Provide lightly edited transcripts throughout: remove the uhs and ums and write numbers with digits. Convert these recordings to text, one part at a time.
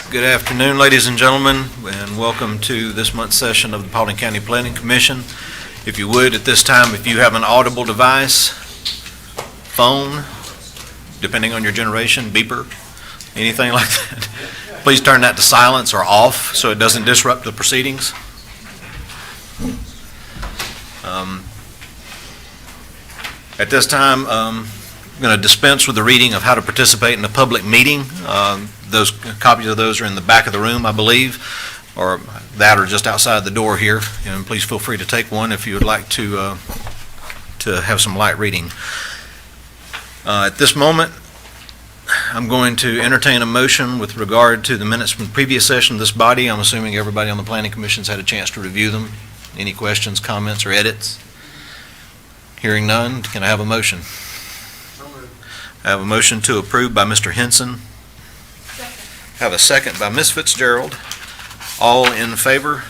Good afternoon, ladies and gentlemen, and welcome to this month's session of the Paulding County Planning Commission. If you would, at this time, if you have an audible device, phone, depending on your generation, beeper, anything like that, please turn that to silence or off so it doesn't disrupt the proceedings. At this time, I'm going to dispense with the reading of how to participate in a public meeting. Those copies of those are in the back of the room, I believe, or that or just outside the door here. And please feel free to take one if you would like to have some light reading. At this moment, I'm going to entertain a motion with regard to the minutes from the previous session of this body. I'm assuming everybody on the Planning Commission's had a chance to review them. Any questions, comments, or edits? Hearing none, can I have a motion? I have a motion to approve by Mr. Hinson. Have a second by Ms. Fitzgerald. All in favor?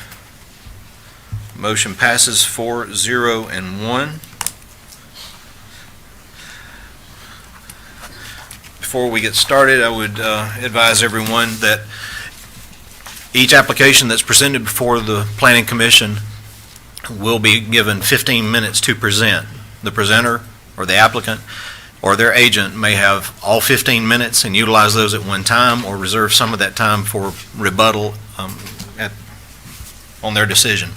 Motion passes 4-0 and 1. Before we get started, I would advise everyone that each application that's presented before the Planning Commission will be given 15 minutes to present. The presenter or the applicant or their agent may have all 15 minutes and utilize those at one time, or reserve some of that time for rebuttal on their decision.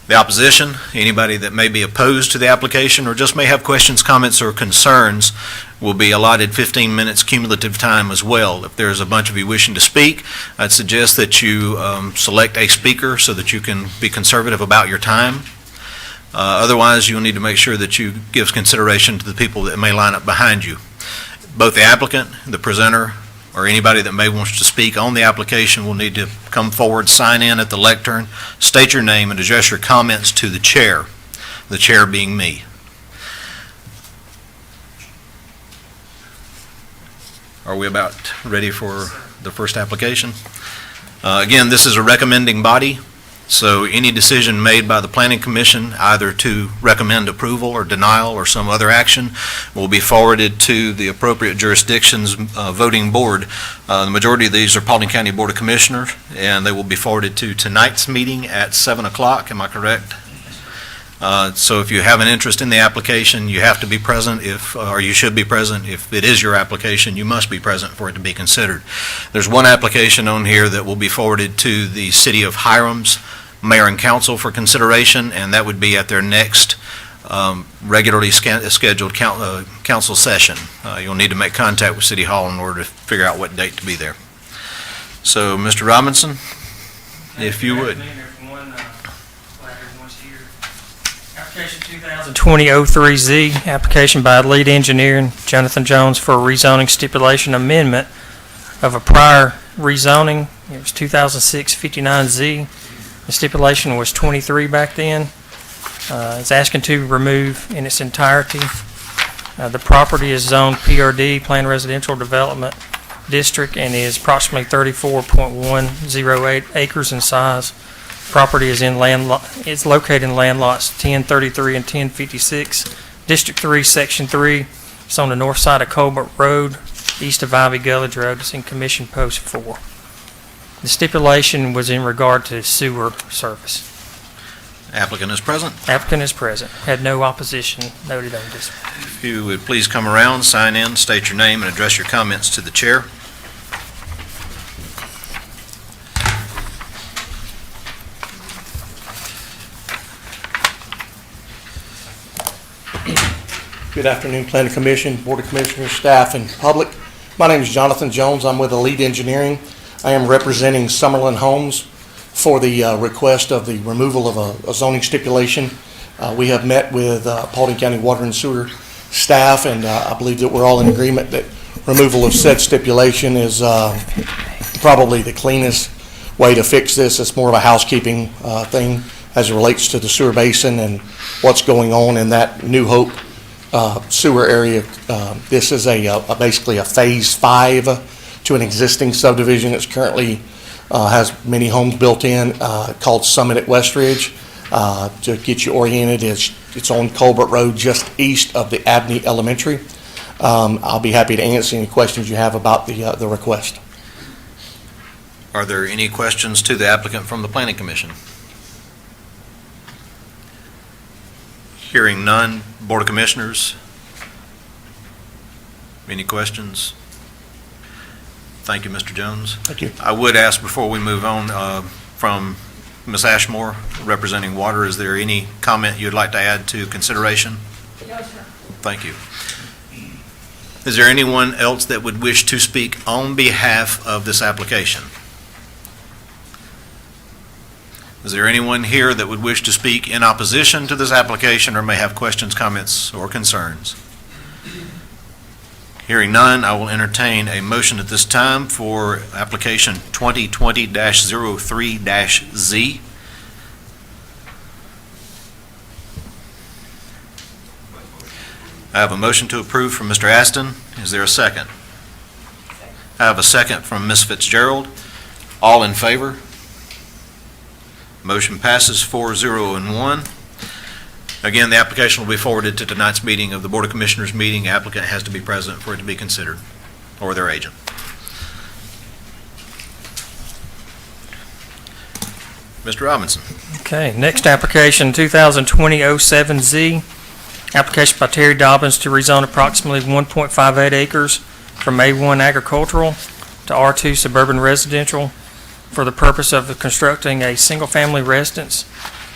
The opposition, anybody that may be opposed to the application or just may have questions, comments, or concerns, will be allotted 15 minutes cumulative time as well. If there's a bunch of you wishing to speak, I'd suggest that you select a speaker so that you can be conservative about your time. Otherwise, you'll need to make sure that you give consideration to the people that may line up behind you. Both the applicant, the presenter, or anybody that may want to speak on the application will need to come forward, sign in at the lectern, state your name, and address your comments to the chair being me. Are we about ready for the first application? Again, this is a recommending body. So any decision made by the Planning Commission, either to recommend approval or denial or some other action, will be forwarded to the appropriate jurisdiction's voting board. The majority of these are Paulding County Board of Commissioners, and they will be forwarded to tonight's meeting at 7 o'clock. Am I correct? So if you have an interest in the application, you have to be present, or you should be present. If it is your application, you must be present for it to be considered. There's one application on here that will be forwarded to the City of Hiram's Mayor and Council for consideration, and that would be at their next regularly scheduled council session. You'll need to make contact with City Hall in order to figure out what date to be there. So, Mr. Robinson, if you would. Application 2020-03Z, application by lead engineer Jonathan Jones for a rezoning stipulation amendment of a prior rezoning. It was 2006-59Z. The stipulation was 23 back then. It's asking to remove in its entirety. The property is zoned PRD, Planned Residential Development District, and is approximately 34.108 acres in size. Property is it's located in land lots 1033 and 1056, District 3, Section 3. It's on the north side of Cobert Road, east of Ivy Gully Road. It's in Commission Post 4. The stipulation was in regard to sewer service. Applicant is present. Applicant is present. Had no opposition noted on this. If you would please come around, sign in, state your name, and address your comments to the chair. Good afternoon, Planning Commission, Board of Commissioners, staff, and public. My name is Jonathan Jones. I'm with Elite Engineering. I am representing Summerlin Homes for the request of the removal of a zoning stipulation. We have met with Paulding County Water and Sewer staff, and I believe that we're all in agreement that removal of said stipulation is probably the cleanest way to fix this. It's more of a housekeeping thing as it relates to the sewer basin and what's going on in that New Hope sewer area. This is basically a phase 5 to an existing subdivision that's currently has many homes built in, called Summit at Westridge. To get you oriented, it's on Cobert Road just east of the Abney Elementary. I'll be happy to answer any questions you have about the request. Are there any questions to the applicant from the Planning Commission? Hearing none, Board of Commissioners? Any questions? Thank you, Mr. Jones. Thank you. I would ask before we move on, from Ms. Ashmore, representing Water, is there any comment you'd like to add to consideration? No, sir. Thank you. Is there anyone else that would wish to speak on behalf of this application? Is there anyone here that would wish to speak in opposition to this application or may have questions, comments, or concerns? Hearing none, I will entertain a motion at this time for application 2020-03-Z. I have a motion to approve from Mr. Aston. Is there a second? I have a second from Ms. Fitzgerald. All in favor? Motion passes 4-0 and 1. Again, the application will be forwarded to tonight's meeting of the Board of Commissioners meeting. Applicant has to be present for it to be considered, or their agent. Mr. Robinson. Okay, next application, 2020-07Z. Application by Terri Dobbins to rezone approximately 1.58 acres from A1 agricultural to R2 suburban residential for the purpose of constructing a single-family residence.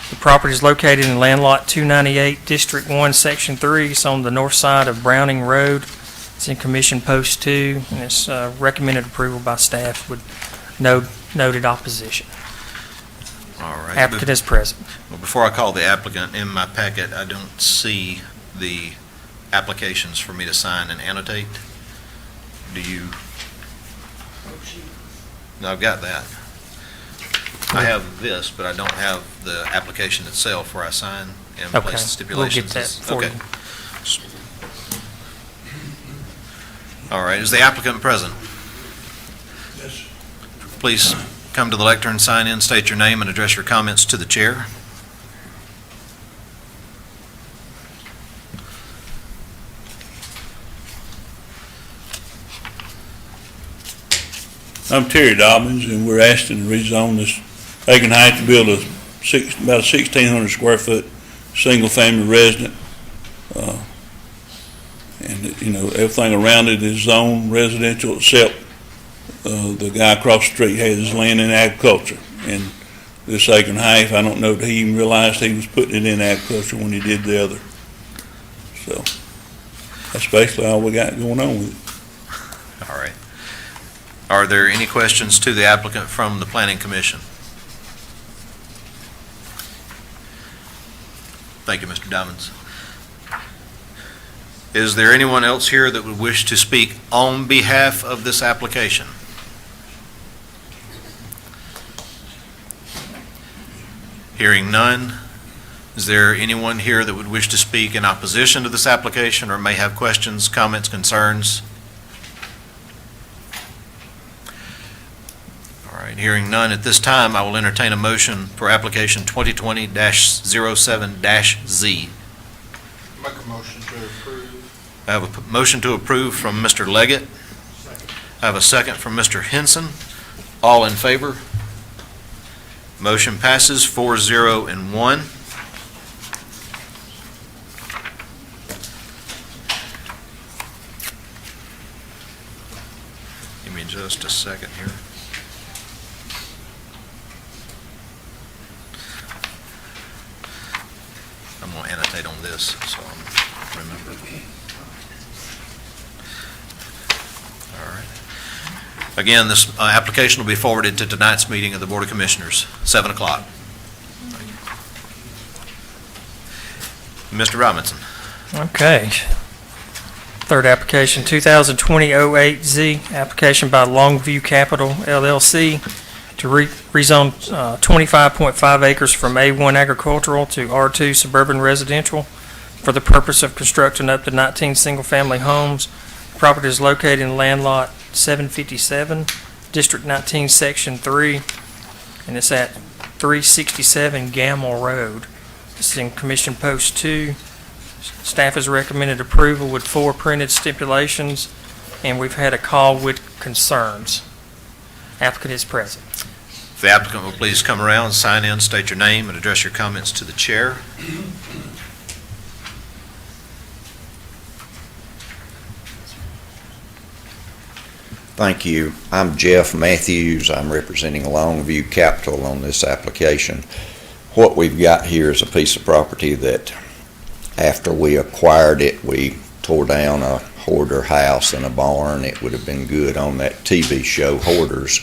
The property is located in Land Lot 298, District 1, Section 3. It's on the north side of Browning Road. It's in Commission Post 2, and it's recommended approval by staff with noted opposition. All right. Applicant is present. Well, before I call the applicant, in my packet, I don't see the applications for me to sign and annotate. Do you? No, I've got that. I have this, but I don't have the application itself where I sign and Okay, place the stipulations. we'll get that for Okay. you. All right, is the applicant present? Yes. Please come to the lectern, sign in, state your name, and address your comments to the chair. I'm Terri Dobbins, and we're asking to rezone this vacant height to build about a 1,600 square foot single-family resident. And, you know, everything around it is zoned residential except the guy across the street has his land in agriculture. And this acre and a half, I don't know that he even realized he was putting it in agriculture when he did the other. So that's basically all we got going on with it. All right. Are there any questions to the applicant from the Planning Commission? Thank you, Mr. Dobbins. Is there anyone else here that would wish to speak on behalf of this application? Hearing none, is there anyone here that would wish to speak in opposition to this application or may have questions, comments, concerns? All right, hearing none at this time, I will entertain a motion for application 2020-07-Z. Make a motion to approve. I have a motion to approve from Mr. Leggett. I have a second from Mr. Hinson. All in favor? Motion passes 4-0 and 1. Give me just a second here. I'm going to annotate on this so I remember. All right. Again, this application will be forwarded to tonight's meeting of the Board of Commissioners, 7 o'clock. Mr. Robinson. Okay. Third application, 2020-08Z, application by Longview Capital LLC to rezone 25.5 acres from A1 agricultural to R2 suburban residential for the purpose of constructing up to 19 single-family homes. The property is located in Land Lot 757, District 19, Section 3, and it's at 367 Gamble Road. This is in Commission Post 2. Staff has recommended approval with 4 printed stipulations, and we've had a call with concerns. Applicant is present. If the applicant will please come around, sign in, state your name, and address your comments to the chair. Thank you. I'm Jeff Matthews. I'm representing Longview Capital on this application. What we've got here is a piece of property that after we acquired it, we tore down a hoarder house and a barn. It would have been good on that TV show Hoarders.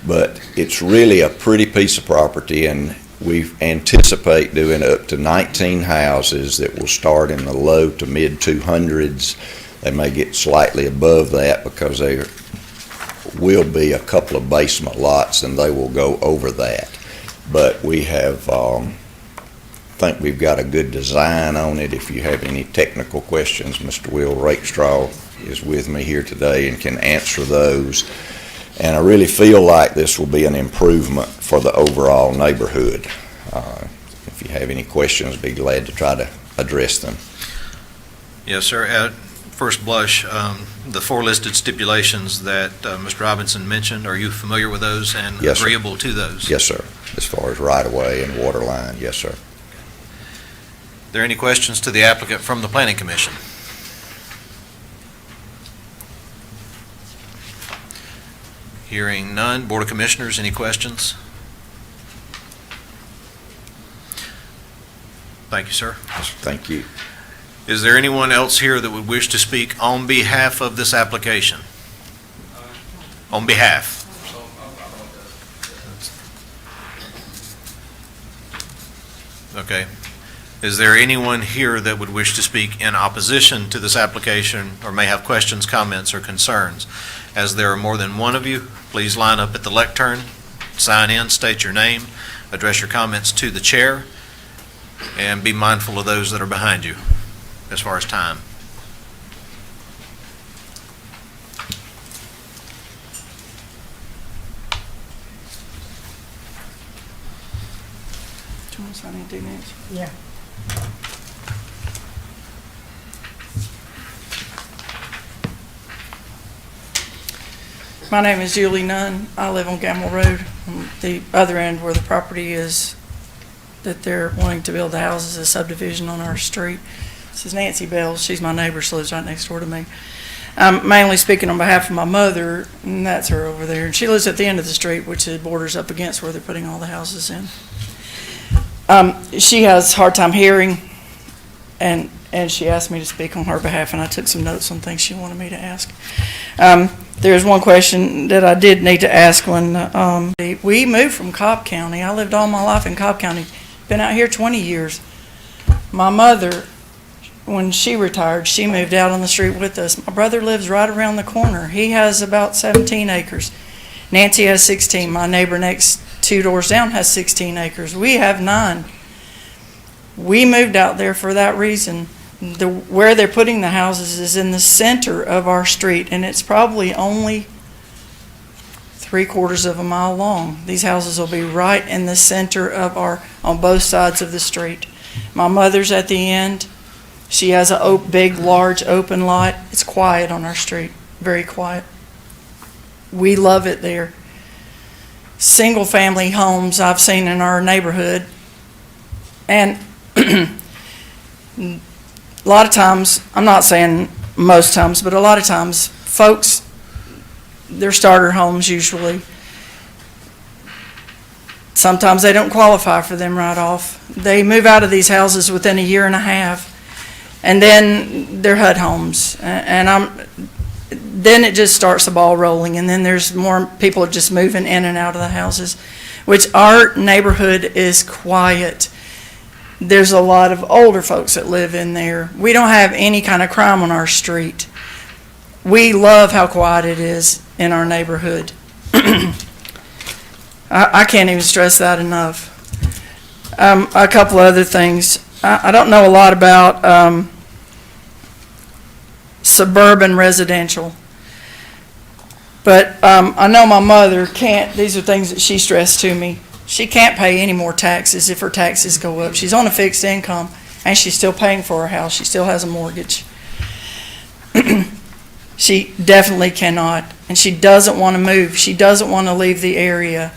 But it's really a pretty piece of property, and we anticipate doing up to 19 houses that will start in the low to mid 200s. They may get slightly above that because they will be a couple of basement lots and they will go over that. But we have, think we've got a good design on it. If you have any technical questions, Mr. Will Rakestraw is with me here today and can answer those. And I really feel like this will be an improvement for the overall neighborhood. If you have any questions, I'd be glad to try to address them. Yes, sir. At first blush, the four listed stipulations that Mr. Robinson mentioned, are you familiar with those and Yes, sir. agreeable to those? Yes, sir. As far as right-of-way and water line, yes, sir. Are there any questions to the applicant from the Planning Commission? Hearing none. Board of Commissioners, any questions? Thank you, sir. Thank you. Is there anyone else here that would wish to speak on behalf of this application? On behalf? Okay. Is there anyone here that would wish to speak in opposition to this application or may have questions, comments, or concerns? As there are more than one of you, please line up at the lectern, sign in, state your name, address your comments to the chair, and be mindful of those that are behind you as far as time. Do you want to sign anything next? Yeah. My name is Julie Nunn. I live on Gamble Road, on the other end where the property is that they're wanting to build the houses, a subdivision on our street. This is Nancy Bell. She's my neighbor. She lives right next door to me. I'm mainly speaking on behalf of my mother, and that's her over there. And she lives at the end of the street, which it borders up against where they're putting all the houses in. She has a hard time hearing, and she asked me to speak on her behalf, and I took some notes on things she wanted me to ask. There's one question that I did need to ask when we moved from Cobb County. I lived all my life in Cobb County, been out here 20 years. My mother, when she retired, she moved out on the street with us. My brother lives right around the corner. He has about 17 acres. Nancy has 16. My neighbor next 2 doors down has 16 acres. We have 9. We moved out there for that reason. Where they're putting the houses is in the center of our street, and it's probably only 3/4 of a mile long. These houses will be right in the center of on both sides of the street. My mother's at the end. She has a big, large, open lot. It's quiet on our street, very quiet. We love it there. Single-family homes I've seen in our neighborhood, and a lot of times, I'm not saying most times, but a lot of times, folks, they're starter homes usually. Sometimes they don't qualify for them right off. They move out of these houses within a year and a half, and then they're HUD homes. Then it just starts the ball rolling, and then there's more people just moving in and out of the houses, which our neighborhood is quiet. There's a lot of older folks that live in there. We don't have any kind of crime on our street. We love how quiet it is in our neighborhood. I can't even stress that enough. A couple other things. I don't know a lot about suburban residential, but I know my mother can't, these are things that she stressed to me. She can't pay any more taxes if her taxes go up. She's on a fixed income, and she's still paying for her house. She still has a mortgage. She definitely cannot, and she doesn't want to move. She doesn't want to leave the area.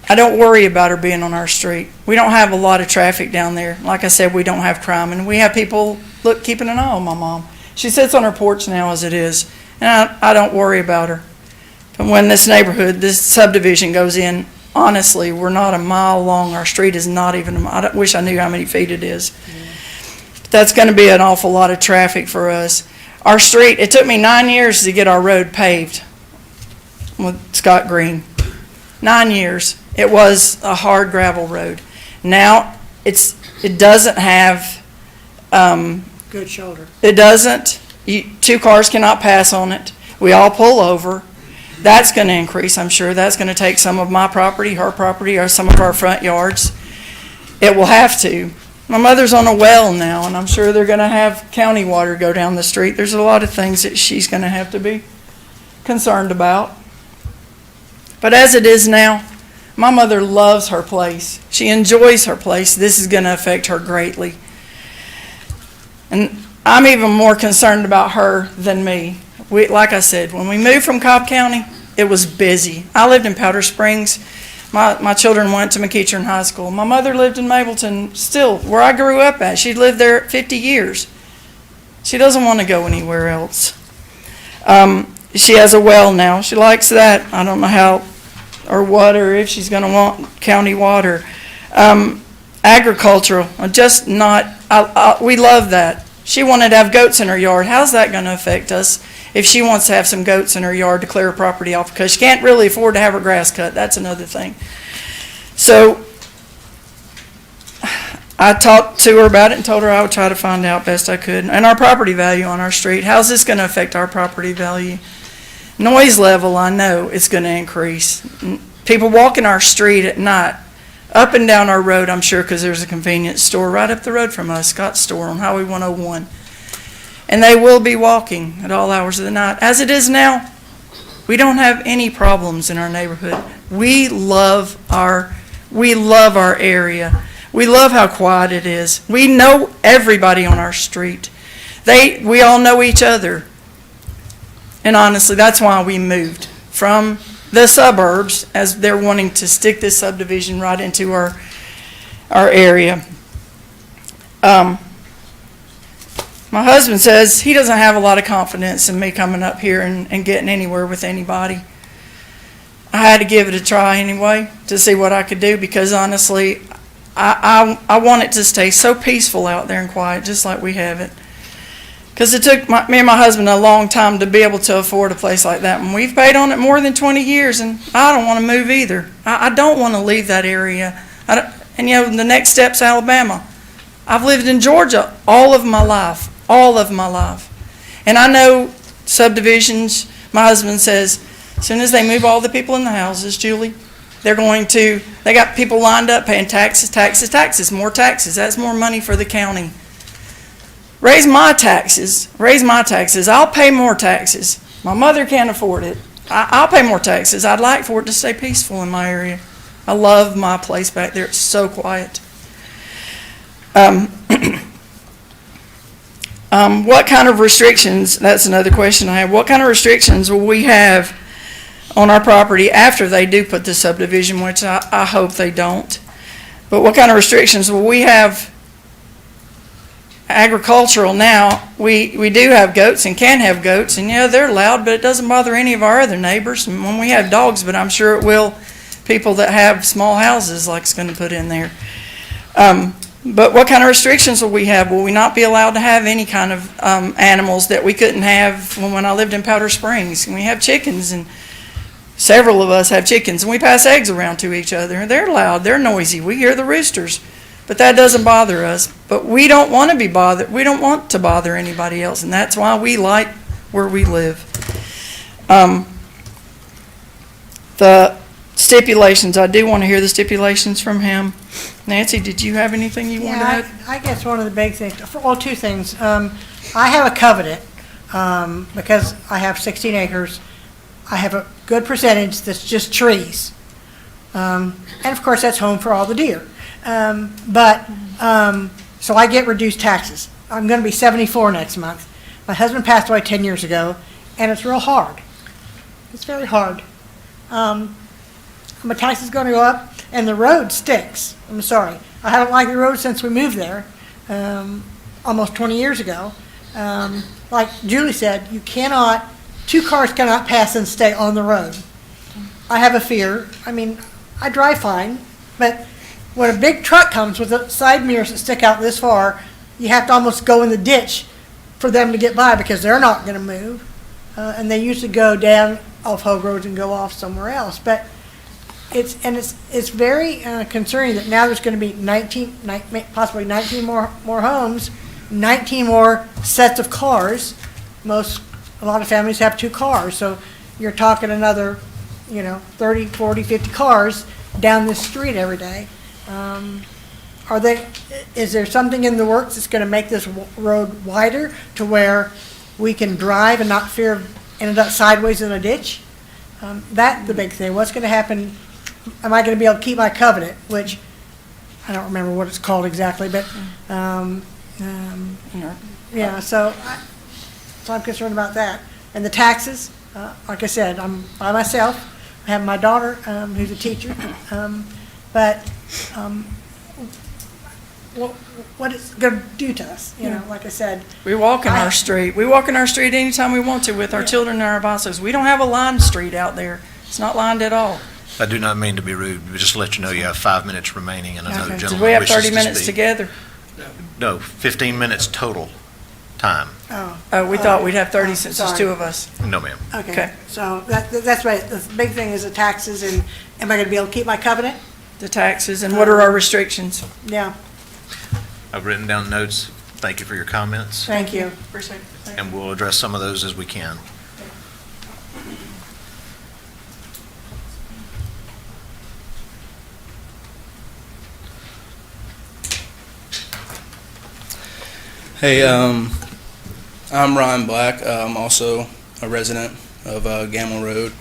I don't worry about her being on our street. We don't have a lot of traffic down there. Like I said, we don't have crime, and we have people keeping an eye on my mom. She sits on her porch now as it is, and I don't worry about her. But when this neighborhood, this subdivision goes in, honestly, we're not a mile long. Our street is not even, I wish I knew how many feet it is. That's going to be an awful lot of traffic for us. Our street, it took me 9 years to get our road paved with Scott Green. 9 years. It was a hard gravel road. Now, it doesn't have, Good shoulder. it doesn't, two cars cannot pass on it. We all pull over. That's going to increase, I'm sure. That's going to take some of my property, her property, or some of our front yards. It will have to. My mother's on a well now, and I'm sure they're going to have county water go down the street. There's a lot of things that she's going to have to be concerned about. But as it is now, my mother loves her place. She enjoys her place. This is going to affect her greatly. And I'm even more concerned about her than me. Like I said, when we moved from Cobb County, it was busy. I lived in Powder Springs. My children went to McEachern High School. My mother lived in Mableton, still, where I grew up at. She lived there 50 years. She doesn't want to go anywhere else. She has a well now. She likes that. I don't know how or what, or if she's going to want county water. Agricultural, just not, we love that. She wanted to have goats in her yard. How's that going to affect us if she wants to have some goats in her yard to clear her property off? Because she can't really afford to have her grass cut. That's another thing. So I talked to her about it and told her I would try to find out best I could. And our property value on our street, how's this going to affect our property value? Noise level, I know it's going to increase. People walking our street at night, up and down our road, I'm sure, because there's a convenience store right up the road from us, Scott's Store on Highway 101. And they will be walking at all hours of the night. As it is now, we don't have any problems in our neighborhood. We love our area. We love how quiet it is. We know everybody on our street. We all know each other. And honestly, that's why we moved from the suburbs, as they're wanting to stick this subdivision right into our area. My husband says he doesn't have a lot of confidence in me coming up here and getting anywhere with anybody. I had to give it a try anyway to see what I could do, because honestly, I want it to stay so peaceful out there and quiet, just like we have it. Because it took me and my husband a long time to be able to afford a place like that. And we've paid on it more than 20 years, and I don't want to move either. I don't want to leave that area. And you know, the next step's Alabama. I've lived in Georgia all of my life. And I know subdivisions, my husband says, as soon as they move all the people in the houses, Julie, they got people lined up paying taxes, more taxes. That's more money for the county. Raise my taxes, I'll pay more taxes. My mother can't afford it. I'll pay more taxes. I'd like for it to stay peaceful in my area. I love my place back there. It's so quiet. What kind of restrictions, that's another question I have. What kind of restrictions will we have on our property after they do put the subdivision, which I hope they don't. But what kind of restrictions will we have? Agricultural now, we do have goats and can have goats, and yeah, they're loud, but it doesn't bother any of our other neighbors. And when we have dogs, but I'm sure it will people that have small houses like it's going to put in there. But what kind of restrictions will we have? Will we not be allowed to have any kind of animals that we couldn't have when I lived in Powder Springs? And we have chickens, and several of us have chickens, and we pass eggs around to each other. They're loud, they're noisy. We hear the roosters. But that doesn't bother us. But we don't want to be bothered. We don't want to bother anybody else, and that's why we like where we live. The stipulations, I do want to hear the stipulations from him. Nancy, did you have anything you wanted to add? I guess one of the big things, well, two things. I have a covenant because I have 16 acres. I have a good percentage that's just trees. And of course, that's home for all the deer. So I get reduced taxes. I'm going to be 74 next month. My husband passed away 10 years ago, and it's real hard. It's very hard. My tax is going to go up. and the road stinks. I'm sorry. I haven't liked the road since we moved there, almost 20 years ago. Like Julie said, two cars cannot pass and stay on the road. I have a fear. I mean, I drive fine, but when a big truck comes with the side mirrors that stick out this far, you have to almost go in the ditch for them to get by because they're not going to move. And they usually go down off Hogue Road and go off somewhere else. But it's very concerning that now there's going to be possibly 19 more homes, 19 more sets of cars. A lot of families have 2 cars, so you're talking another, 30, 40, 50 cars down this street every day. Is there something in the works that's going to make this road wider to where we can drive and not fear of ending up sideways in a ditch? That's the big thing. What's going to happen? Am I going to be able to keep my covenant, which I don't remember what it's called exactly, but yeah. So I'm concerned about that. And the taxes, like I said, I'm by myself. I have my daughter who's a teacher, but what it's going to do to us, like I said. We walk in our street. We walk in our street anytime we want to with our children and our bicycles. We don't have a lined street out there. It's not lined at all. I do not mean to be rude, but just to let you know you have 5 minutes remaining and another Okay. gentleman So we have wishes 30 to minutes speak. together. No, 15 minutes total time. Oh, we thought we'd have 30 since there's sorry. 2 of us. No, ma'am. Okay, Okay. so that's right. The big thing is the taxes, and am I going to be able to keep my covenant? The taxes, and what are our restrictions? Yeah, I've written down notes. Thank you for your comments, thank you. and we'll address some of those as we can. Hey, I'm Ryan Black. I'm also a resident of Gamble Road.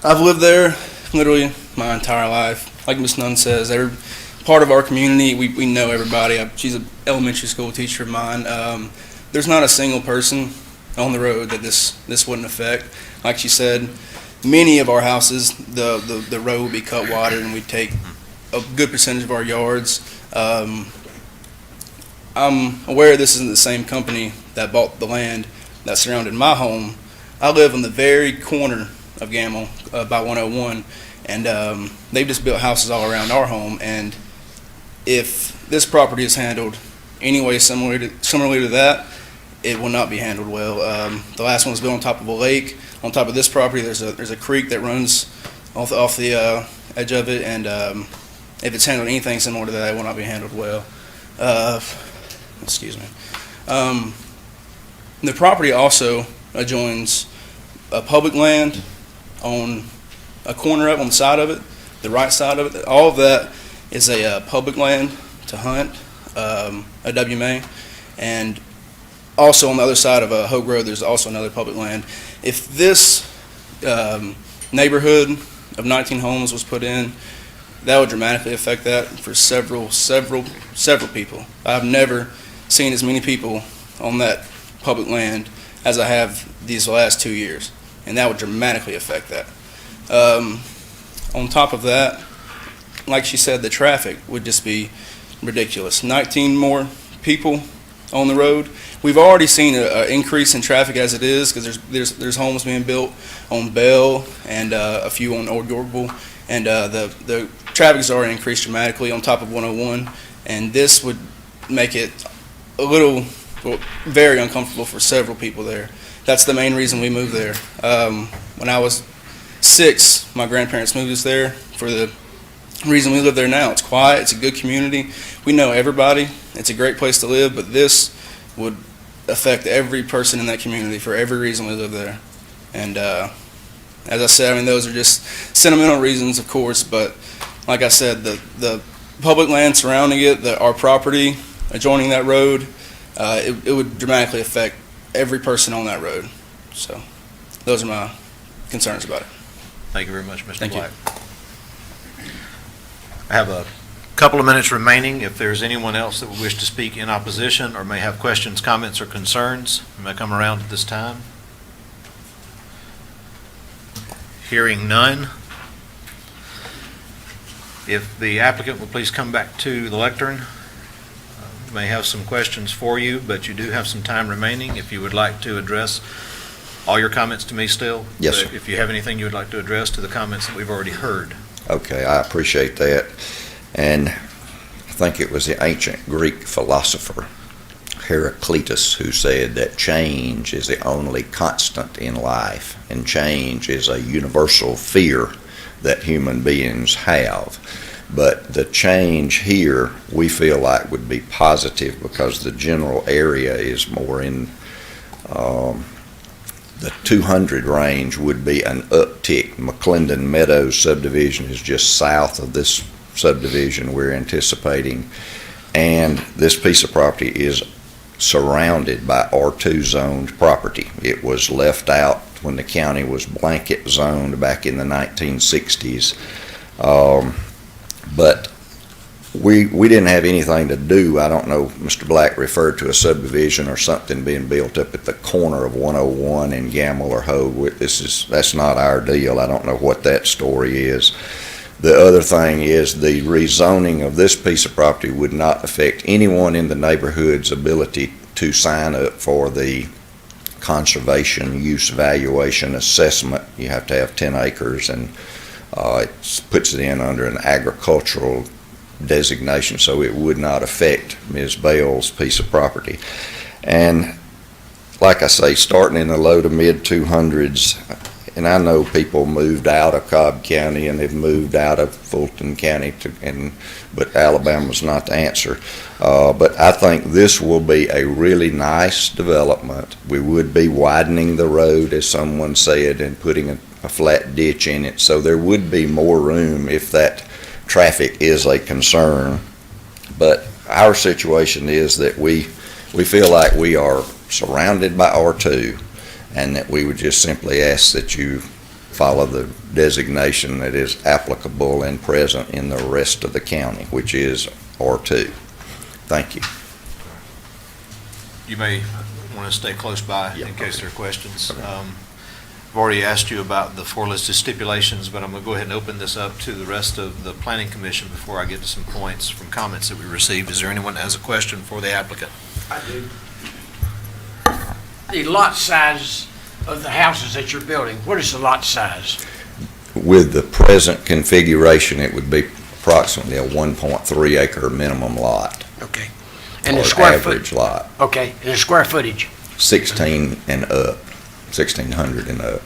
I've lived there literally my entire life. Like Ms. Nunn says, every part of our community, we know everybody. She's an elementary school teacher of mine. There's not a single person on the road that this wouldn't affect. Like she said, many of our houses, the road would be cut wider, and we'd take a good percentage of our yards. I'm aware this isn't the same company that bought the land that surrounded my home. I live on the very corner of Gamble by 101, and they've just built houses all around our home. And if this property is handled any way similarly to that, it will not be handled well. The last one was built on top of a lake. On top of this property, there's a creek that runs off the edge of it, and if it's handled anything similar to that, it will not be handled well. Excuse me. The property also adjoins a public land on a corner up on the side of it, the right side of it. All of that is a public land to hunt, a WMA, and also on the other side of Hogue Road, there's also another public land. If this neighborhood of 19 homes was put in, that would dramatically affect that for several people. I've never seen as many people on that public land as I have these last 2 years, and that would dramatically affect that. On top of that, like she said, the traffic would just be ridiculous. 19 more people on the road. We've already seen an increase in traffic as it is, because there's homes being built on Bell and a few on Old Yorkville, and the traffic has already increased dramatically on top of 101, and this would make it very uncomfortable for several people there. That's the main reason we moved there. When I was 6, my grandparents moved us there for the reason we live there now. It's quiet, it's a good community, we know everybody, it's a great place to live, but this would affect every person in that community for every reason we live there. And as I said, I mean, those are just sentimental reasons, of course, but like I said, the public land surrounding it, our property adjoining that road, it would dramatically affect every person on that road. So those are my concerns about it. Thank you very much, Mr. Thank you. Black. I have a couple of minutes remaining. If there's anyone else that would wish to speak in opposition or may have questions, comments, or concerns, you may come around at this time. Hearing none. If the applicant will please come back to the lectern. May have some questions for you, but you do have some time remaining if you would like to address all your comments to me still. Yes, But sir. if you have anything you would like to address to the comments that we've already heard. Okay, I appreciate that. And I think it was the ancient Greek philosopher Heraclitus who said that change is the only constant in life, and change is a universal fear that human beings have. But the change here we feel like would be positive because the general area is more in the 200 range would be an uptick. McClendon Meadows subdivision is just south of this subdivision we're anticipating, and this piece of property is surrounded by R2 zoned property. It was left out when the county was blanket zoned back in the 1960s. But we didn't have anything to do. I don't know, Mr. Black referred to a subdivision or something being built up at the corner of 101 in Gamble or Hogue. That's not our deal. I don't know what that story is. The other thing is the rezoning of this piece of property would not affect anyone in the neighborhood's ability to sign up for the conservation use valuation assessment. You have to have 10 acres, and it puts it in under an agricultural designation, so it would not affect Ms. Bell's piece of property. And like I say, starting in the low to mid 200s, and I know people moved out of Cobb County and they've moved out of Fulton County, but Alabama's not the answer. But I think this will be a really nice development. We would be widening the road, as someone said, and putting a flat ditch in it, so there would be more room if that traffic is a concern. But our situation is that we feel like we are surrounded by R2, and that we would just simply ask that you follow the designation that is applicable and present in the rest of the county, which is R2. Thank you. You may want to stay close by in case there are questions. I've already asked you about the 4 listed stipulations, but I'm going to go ahead and open this up to the rest of the Planning Commission before I get to some points from comments that we received. Is there anyone that has a question for the applicant? I do. The lot size of the houses that you're building, what is the lot size? With the present configuration, it would be approximately a 1.3 acre minimum lot. Okay. And or the square average foot. lot. Okay, and the square footage? 16 and up, 1,600 and up,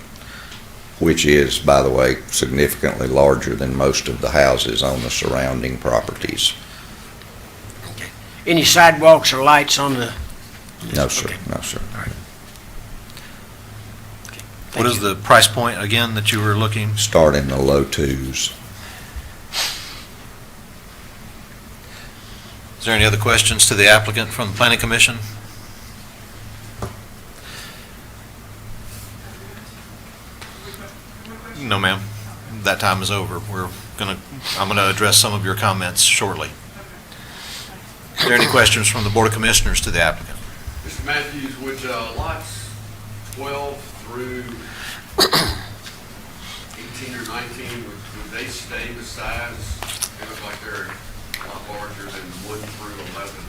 which is, by the way, significantly larger than most of the houses on the surrounding properties. Okay. Any sidewalks or lights on the? No, sir. Okay. No, sir. All right. What is the price point, again, that you were looking? Start in the low 2s. Is there any other questions to the applicant from the Planning Commission? No, ma'am. That time is over. I'm gonna address some of your comments shortly. Are there any questions from the Board of Commissioners to the applicant? Mr. Matthews, would lots 12 through 18 or 19, would they stay the size? They look like they're a lot larger than 1 through 11.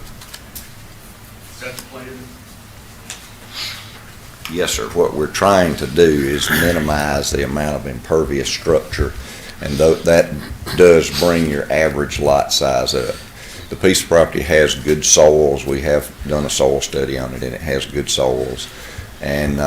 Is that the plan? Yes, sir. What we're trying to do is minimize the amount of impervious structure, and that does bring your average lot size up. The piece of property has good soils. We have done a soil study on it, and it has good soils. And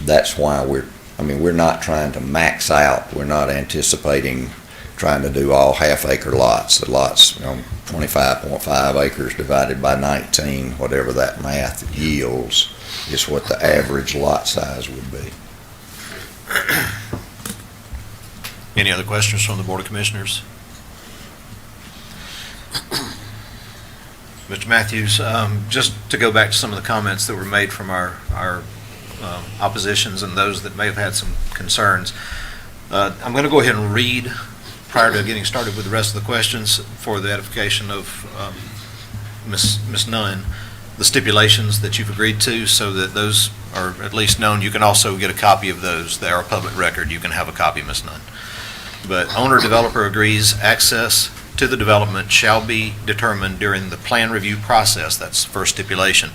that's why we're not trying to max out. We're not anticipating trying to do all half-acre lots. The lots, 25.5 acres divided by 19, whatever that math yields, is what the average lot size would be. Any other questions from the Board of Commissioners? Mr. Matthews, just to go back to some of the comments that were made from our oppositions and those that may have had some concerns, I'm going to go ahead and read, prior to getting started with the rest of the questions, for the edification of Ms. Nunn, the stipulations that you've agreed to, so that those are at least known. You can also get a copy of those. They are a public record. You can have a copy, Ms. Nunn. But owner-developer agrees access to the development shall be determined during the plan review process. That's the first stipulation.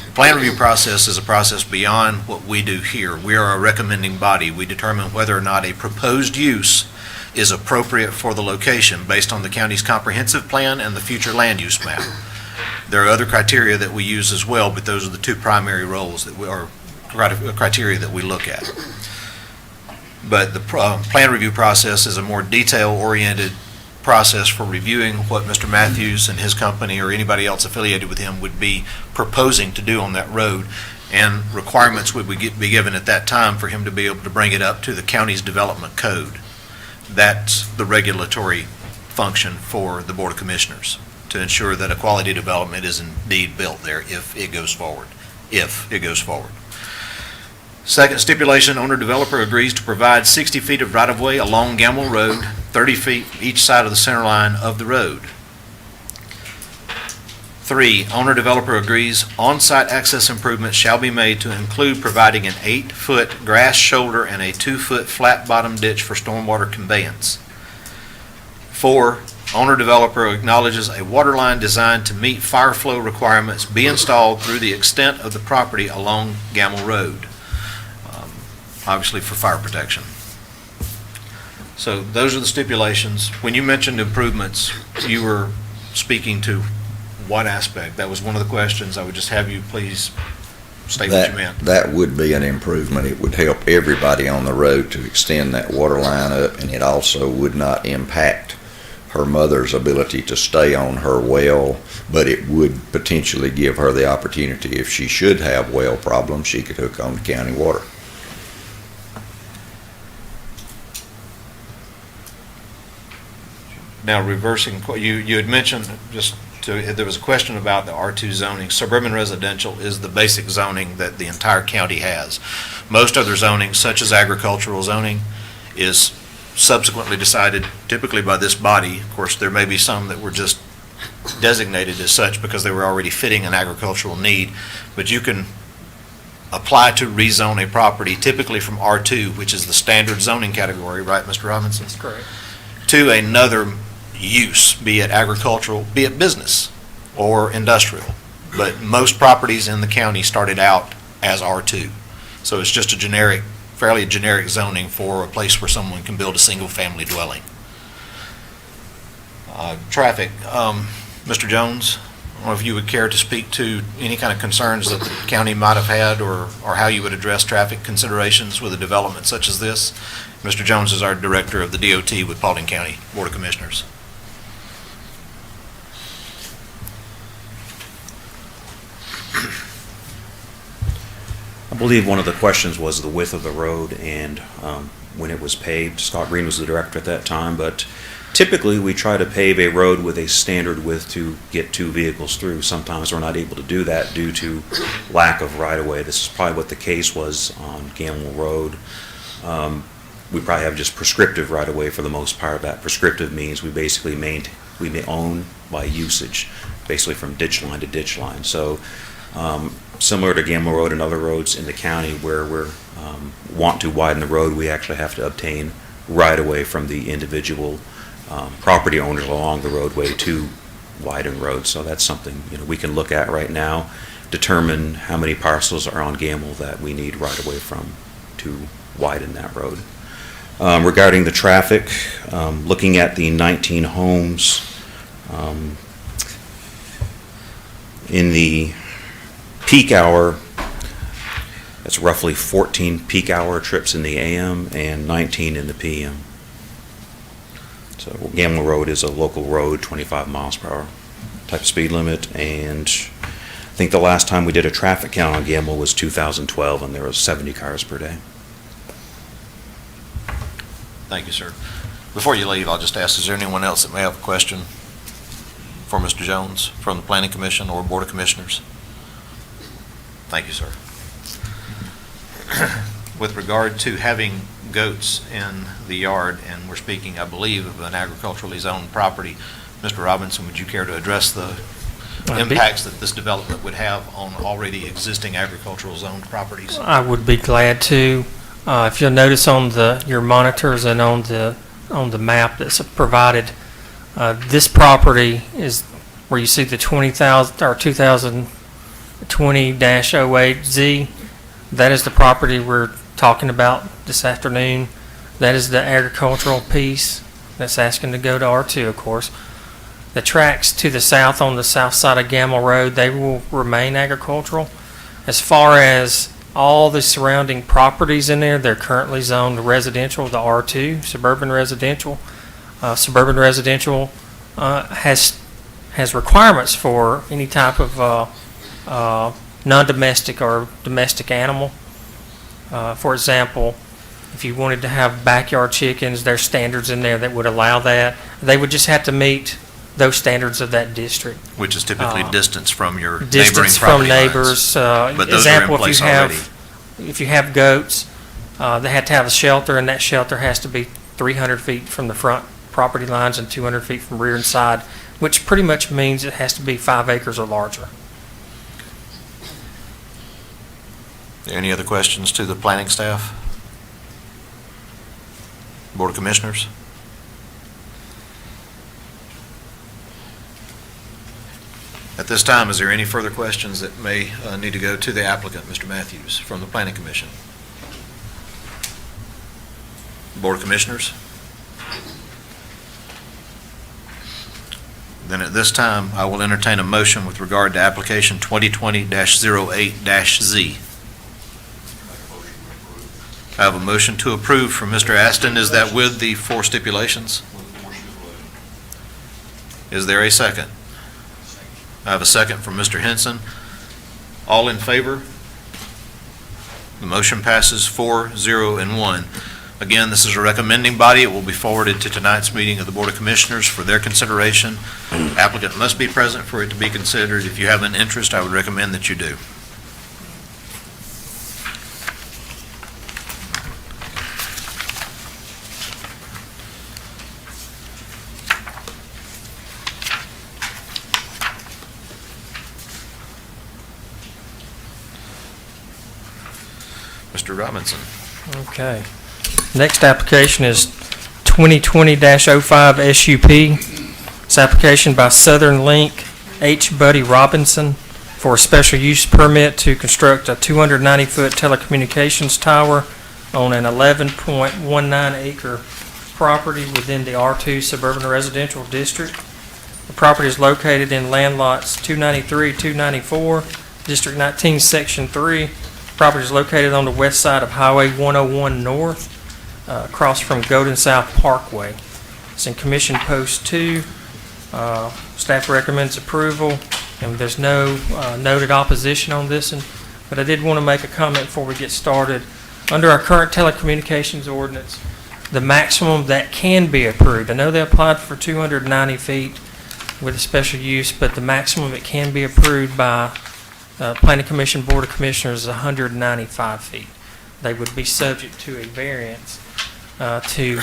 The plan review process is a process beyond what we do here. We are a recommending body. We determine whether or not a proposed use is appropriate for the location based on the county's comprehensive plan and the future land use map. There are other criteria that we use as well, but those are the two primary roles that we are criteria that we look at. But the plan review process is a more detail-oriented process for reviewing what Mr. Matthews and his company or anybody else affiliated with him would be proposing to do on that road, and requirements would be given at that time for him to be able to bring it up to the county's development code. That's the regulatory function for the Board of Commissioners, to ensure that a quality development is indeed built there if it goes forward. Second stipulation, owner-developer agrees to provide 60 feet of right-of-way along Gamble Road, 30 feet each side of the center line of the road. 3, owner-developer agrees on-site access improvements shall be made to include providing an 8-foot grass shoulder and a 2-foot flat-bottom ditch for stormwater conveyance. 4, owner-developer acknowledges a water line designed to meet fire flow requirements be installed through the extent of the property along Gamble Road, obviously for fire protection. So those are the stipulations. When you mentioned improvements, you were speaking to what aspect? That was one of the questions. I would just have you please state what you meant. That would be an improvement. It would help everybody on the road to extend that water line up, and it also would not impact her mother's ability to stay on her well, but it would potentially give her the opportunity, if she should have well problems, she could hook on to county water. Now, reversing, you had mentioned, there was a question about the R2 zoning. Suburban residential is the basic zoning that the entire county has. Most other zoning, such as agricultural zoning, is subsequently decided typically by this body. Of course, there may be some that were just designated as such because they were already fitting an agricultural need, but you can apply to rezone a property typically from R2, which is the standard zoning category, right, Mr. Robinson? That's correct. To another use, be it agricultural, be it business or industrial. But most properties in the county started out as R2. So it's just a fairly generic zoning for a place where someone can build a single-family dwelling. Traffic. Mr. Jones, I don't know if you would care to speak to any kind of concerns that the county might have had, or how you would address traffic considerations with a development such as this. Mr. Jones is our director of the DOT with Paulding County Board of Commissioners. I believe one of the questions was the width of the road and when it was paved. Scott Green was the director at that time, but typically we try to pave a road with a standard width to get 2 vehicles through. Sometimes we're not able to do that due to lack of right-of-way. This is probably what the case was on Gamble Road. We probably have just prescriptive right-of-way for the most part. That prescriptive means we basically we own by usage, basically from ditch line to ditch line. So similar to Gamble Road and other roads in the county where we want to widen the road, we actually have to obtain right-of-way from the individual property owners along the roadway to widen roads. So that's something we can look at right now, determine how many parcels are on Gamble that we need right-of-way from to widen that road. Regarding the traffic, looking at the 19 homes in the peak hour, that's roughly 14 peak hour trips in the AM and 19 in the PM. So Gamble Road is a local road, 25 miles per hour type of speed limit, and I think the last time we did a traffic count on Gamble was 2012, and there was 70 cars per day. Thank you, sir. Before you leave, I'll just ask, is there anyone else that may have a question for Mr. Jones from the Planning Commission or Board of Commissioners? Thank you, sir. With regard to having goats in the yard, and we're speaking, I believe, of an agriculturally zoned property, Mr. Robinson, would you care to address the impacts that this development would have on already existing agricultural zoned properties? I would be glad to. If you'll notice on your monitors and on the on the map that's provided. This property is where you see the 20,000 or 2020-08Z. That is the property we're talking about this afternoon. That is the agricultural piece that's asking to go to R2, of course. The tracks to the south on the south side of Gamble Road, they will remain agricultural. As far as all the surrounding properties in there, they're currently zoned residential, the R2, suburban residential. Suburban residential has requirements for any type of non-domestic or domestic animal. For example, if you wanted to have backyard chickens, there's standards in there that would allow that. They would just have to meet those standards of that district. Which is typically distance from your neighboring Distance property from lines. neighbors. But those are in Example, place already. if you have goats, they have to have a shelter, and that shelter has to be 300 feet from the front property lines and 200 feet from rear and side, which pretty much means it has to be 5 acres or larger. Any other questions to the planning staff? Board of Commissioners? At this time, is there any further questions that may need to go to the applicant, Mr. Matthews, from the Planning Commission? Board of Commissioners? Then at this time, I will entertain a motion with regard to application 2020-08-Z. I have a motion to approve from Mr. Aston. Is that with the 4 stipulations? Is there a second? I have a second from Mr. Hinson. All in favor? The motion passes 4-0 and 1. Again, this is a recommending body. It will be forwarded to tonight's meeting of the Board of Commissioners for their consideration. Applicant must be present for it to be considered. If you have an interest, I would recommend that you do. Mr. Robinson. Okay. Next application is 2020-05 SUP. It's application by Southern Link H. Buddy Robinson for a special use permit to construct a 290-foot telecommunications tower on an 11.19 acre property within the R2 Suburban Residential District. The property is located in land lots 293, 294, District 19, Section 3. Property is located on the west side of Highway 101 North, across from Golden South Parkway. It's in Commission Post 2. Staff recommends approval, and there's no noted opposition on this one. But I did want to make a comment before we get started. Under our current telecommunications ordinance, the maximum that can be approved, I know they applied for 290 feet with a special use, but the maximum it can be approved by Planning Commission Board of Commissioners is 195 feet. They would be subject to a variance to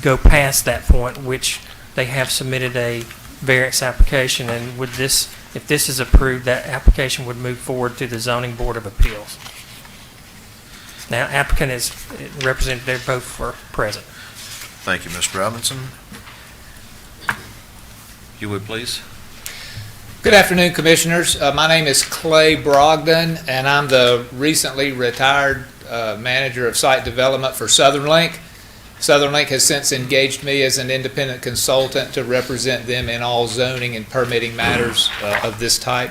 go past that point, which they have submitted a variance application, and with this, if this is approved, that application would move forward to the Zoning Board of Appeals. Now, applicant is represented, they're both are present. Thank you, Mr. Robinson. You would please? Good afternoon, Commissioners. My name is Clay Brogdon, and I'm the recently retired manager of site development for Southern Link. Southern Link has since engaged me as an independent consultant to represent them in all zoning and permitting matters of this type.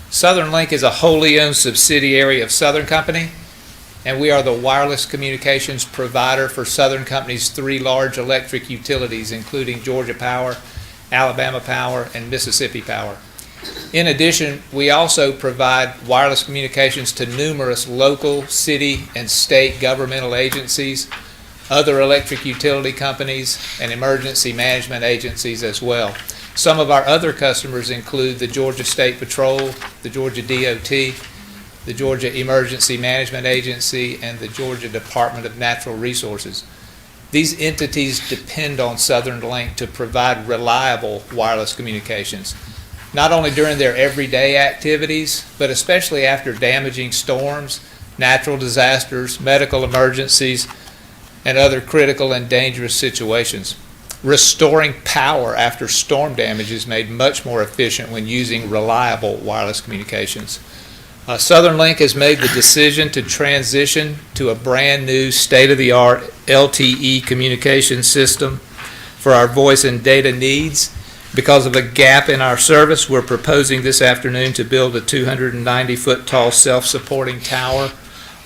Southern Link is a wholly owned subsidiary of Southern Company, and we are the wireless communications provider for Southern Company's 3 large electric utilities, including Georgia Power, Alabama Power, and Mississippi Power. In addition, we also provide wireless communications to numerous local, city, and state governmental agencies, other electric utility companies, and emergency management agencies as well. Some of our other customers include the Georgia State Patrol, the Georgia DOT, the Georgia Emergency Management Agency, and the Georgia Department of Natural Resources. These entities depend on Southern Link to provide reliable wireless communications, not only during their everyday activities, but especially after damaging storms, natural disasters, medical emergencies, and other critical and dangerous situations. restoring power after storm damage is made much more efficient when using reliable wireless communications. Southern Link has made the decision to transition to a brand-new state-of-the-art LTE communication system for our voice and data needs. Because of a gap in our service, we're proposing this afternoon to build a 290-foot tall self-supporting tower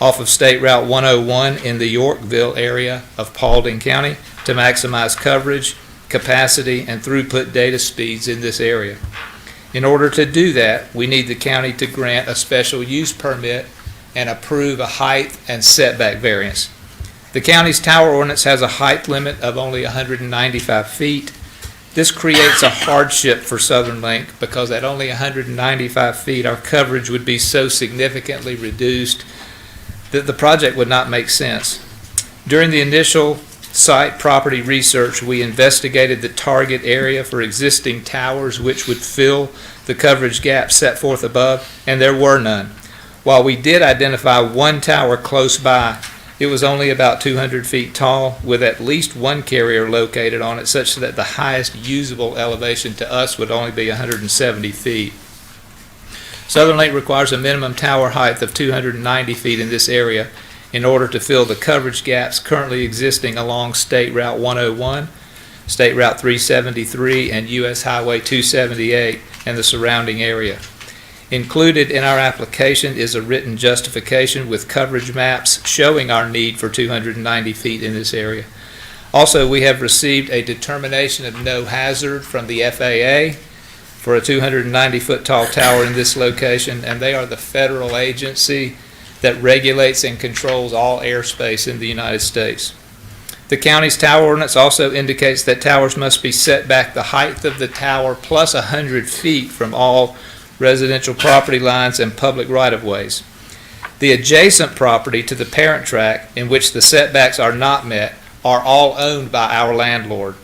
off of State Route 101 in the Yorkville area of Paulding County to maximize coverage, capacity, and throughput data speeds in this area. In order to do that, we need the county to grant a special use permit and approve a height and setback variance. The county's tower ordinance has a height limit of only 195 feet. This creates a hardship for Southern Link because at only 195 feet, our coverage would be so significantly reduced that the project would not make sense. During the initial site property research, we investigated the target area for existing towers which would fill the coverage gap set forth above, and there were none. While we did identify one tower close by, it was only about 200 feet tall with at least one carrier located on it, such that the highest usable elevation to us would only be 170 feet. Southern Link requires a minimum tower height of 290 feet in this area in order to fill the coverage gaps currently existing along State Route 101, State Route 373, and U.S. Highway 278 and the surrounding area. Included in our application is a written justification with coverage maps showing our need for 290 feet in this area. Also, we have received a determination of no hazard from the FAA for a 290-foot tall tower in this location, and they are the federal agency that regulates and controls all airspace in the United States. The county's tower ordinance also indicates that towers must be set back the height of the tower plus 100 feet from all residential property lines and public right-of-ways. The adjacent property to the parent tract in which the setbacks are not met are all owned by our landlord,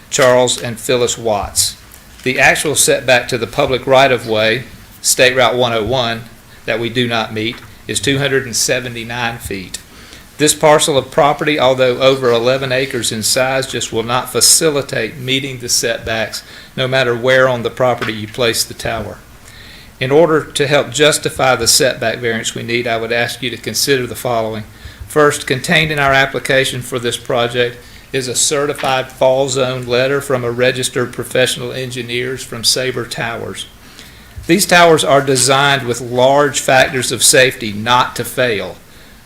Charles and Phyllis Watts. The actual setback to the public right-of-way, State Route 101, that we do not meet, is 279 feet. This parcel of property, although over 11 acres in size, just will not facilitate meeting the setbacks no matter where on the property you place the tower. In order to help justify the setback variance we need, I would ask you to consider the following. First, contained in our application for this project is a certified fall zone letter from a registered professional engineers from Sabre Towers. These towers are designed with large factors of safety not to fail,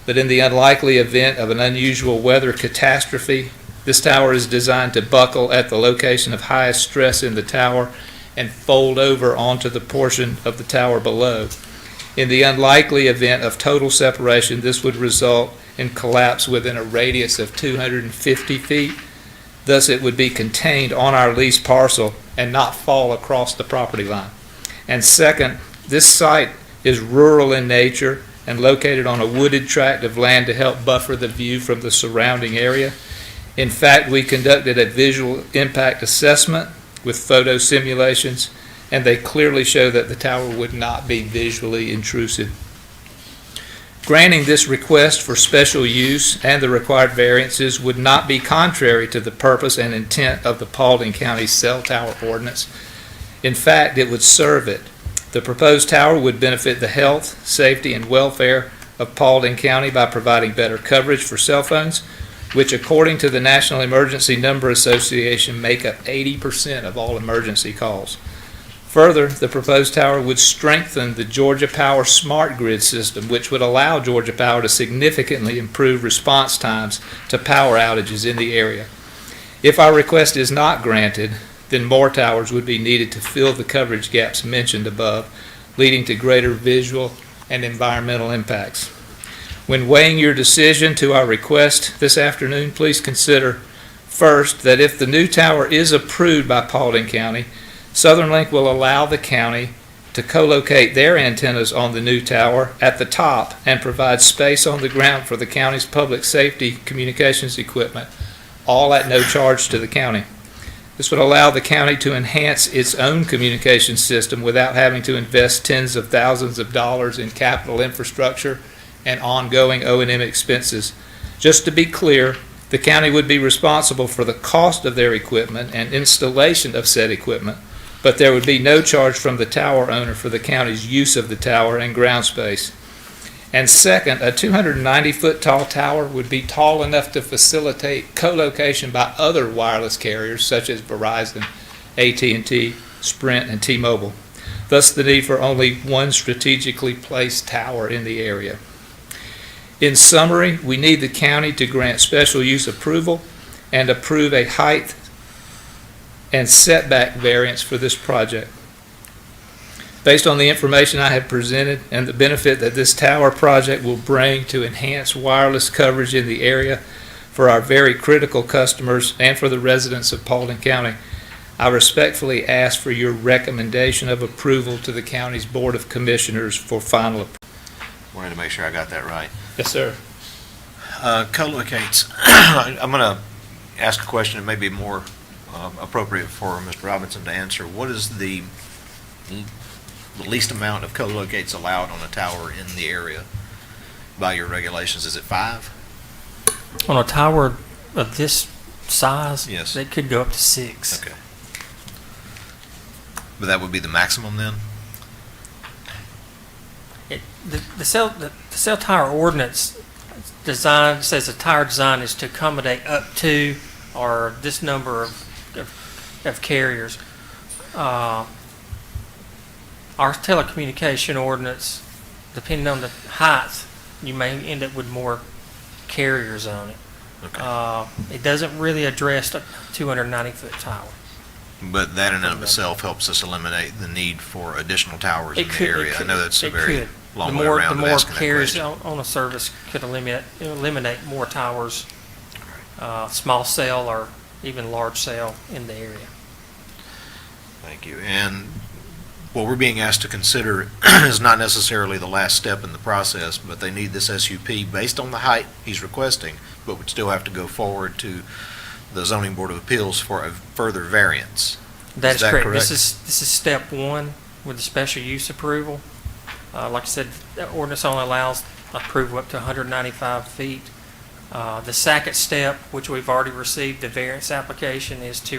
but in the unlikely event of an unusual weather catastrophe, this tower is designed to buckle at the location of highest stress in the tower and fold over onto the portion of the tower below. In the unlikely event of total separation, this would result in collapse within a radius of 250 feet. Thus, it would be contained on our leased parcel and not fall across the property line. And second, this site is rural in nature and located on a wooded tract of land to help buffer the view from the surrounding area. In fact, we conducted a visual impact assessment with photo simulations, and they clearly show that the tower would not be visually intrusive. Granting this request for special use and the required variances would not be contrary to the purpose and intent of the Paulding County Cell Tower Ordinance. In fact, it would serve it. The proposed tower would benefit the health, safety, and welfare of Paulding County by providing better coverage for cell phones, which according to the National Emergency Number Association make up 80% of all emergency calls. Further, the proposed tower would strengthen the Georgia Power smart grid system, which would allow Georgia Power to significantly improve response times to power outages in the area. If our request is not granted, then more towers would be needed to fill the coverage gaps mentioned above, leading to greater visual and environmental impacts. When weighing your decision to our request this afternoon, please consider, first, that if the new tower is approved by Paulding County, Southern Link will allow the county to co-locate their antennas on the new tower at the top and provide space on the ground for the county's public safety communications equipment, all at no charge to the county. This would allow the county to enhance its own communication system without having to invest tens of thousands of dollars in capital infrastructure and ongoing O&M expenses. Just to be clear, The county would be responsible for the cost of their equipment and installation of said equipment, but there would be no charge from the tower owner for the county's use of the tower and ground space. And second, a 290-foot tall tower would be tall enough to facilitate co-location by other wireless carriers such as Verizon, AT&T, Sprint, and T-Mobile. Thus the need for only one strategically placed tower in the area. In summary, we need the county to grant special use approval and approve a height and setback variance for this project. Based on the information I have presented and the benefit that this tower project will bring to enhance wireless coverage in the area for our very critical customers and for the residents of Paulding County, I respectfully ask for your recommendation of approval to the county's Board of Commissioners for final approval. Wanted to make sure I got that right. Yes, sir. Co-locates, I'm going to ask a question that may be more appropriate for Mr. Robinson to answer. What is the least amount of co-locates allowed on a tower in the area by your regulations? Is it 5? On a tower of this size, Yes. it could go up to 6. Okay. But that would be the maximum then? The cell tower ordinance design says a tower design is to accommodate up to or this number of carriers. Our telecommunication ordinance, depending on the height, you may end up with more carriers on it. Okay. It doesn't really address a 290-foot tower. But that in and of itself helps us eliminate the need for additional towers in It the could- area. it I could- know that's a it very could. long The way more around of the more asking that carriers question. on a service could eliminate more towers, small cell or even large cell in the area. Thank you. And what we're being asked to consider is not necessarily the last step in the process, but they need this SUP based on the height he's requesting, but would still have to go forward to the Zoning Board of Appeals for a further variance. That is that correct. correct? This is step 1 with the special use approval. Like I said, the ordinance only allows approval up to 195 feet. The second step, which we've already received the variance application, is to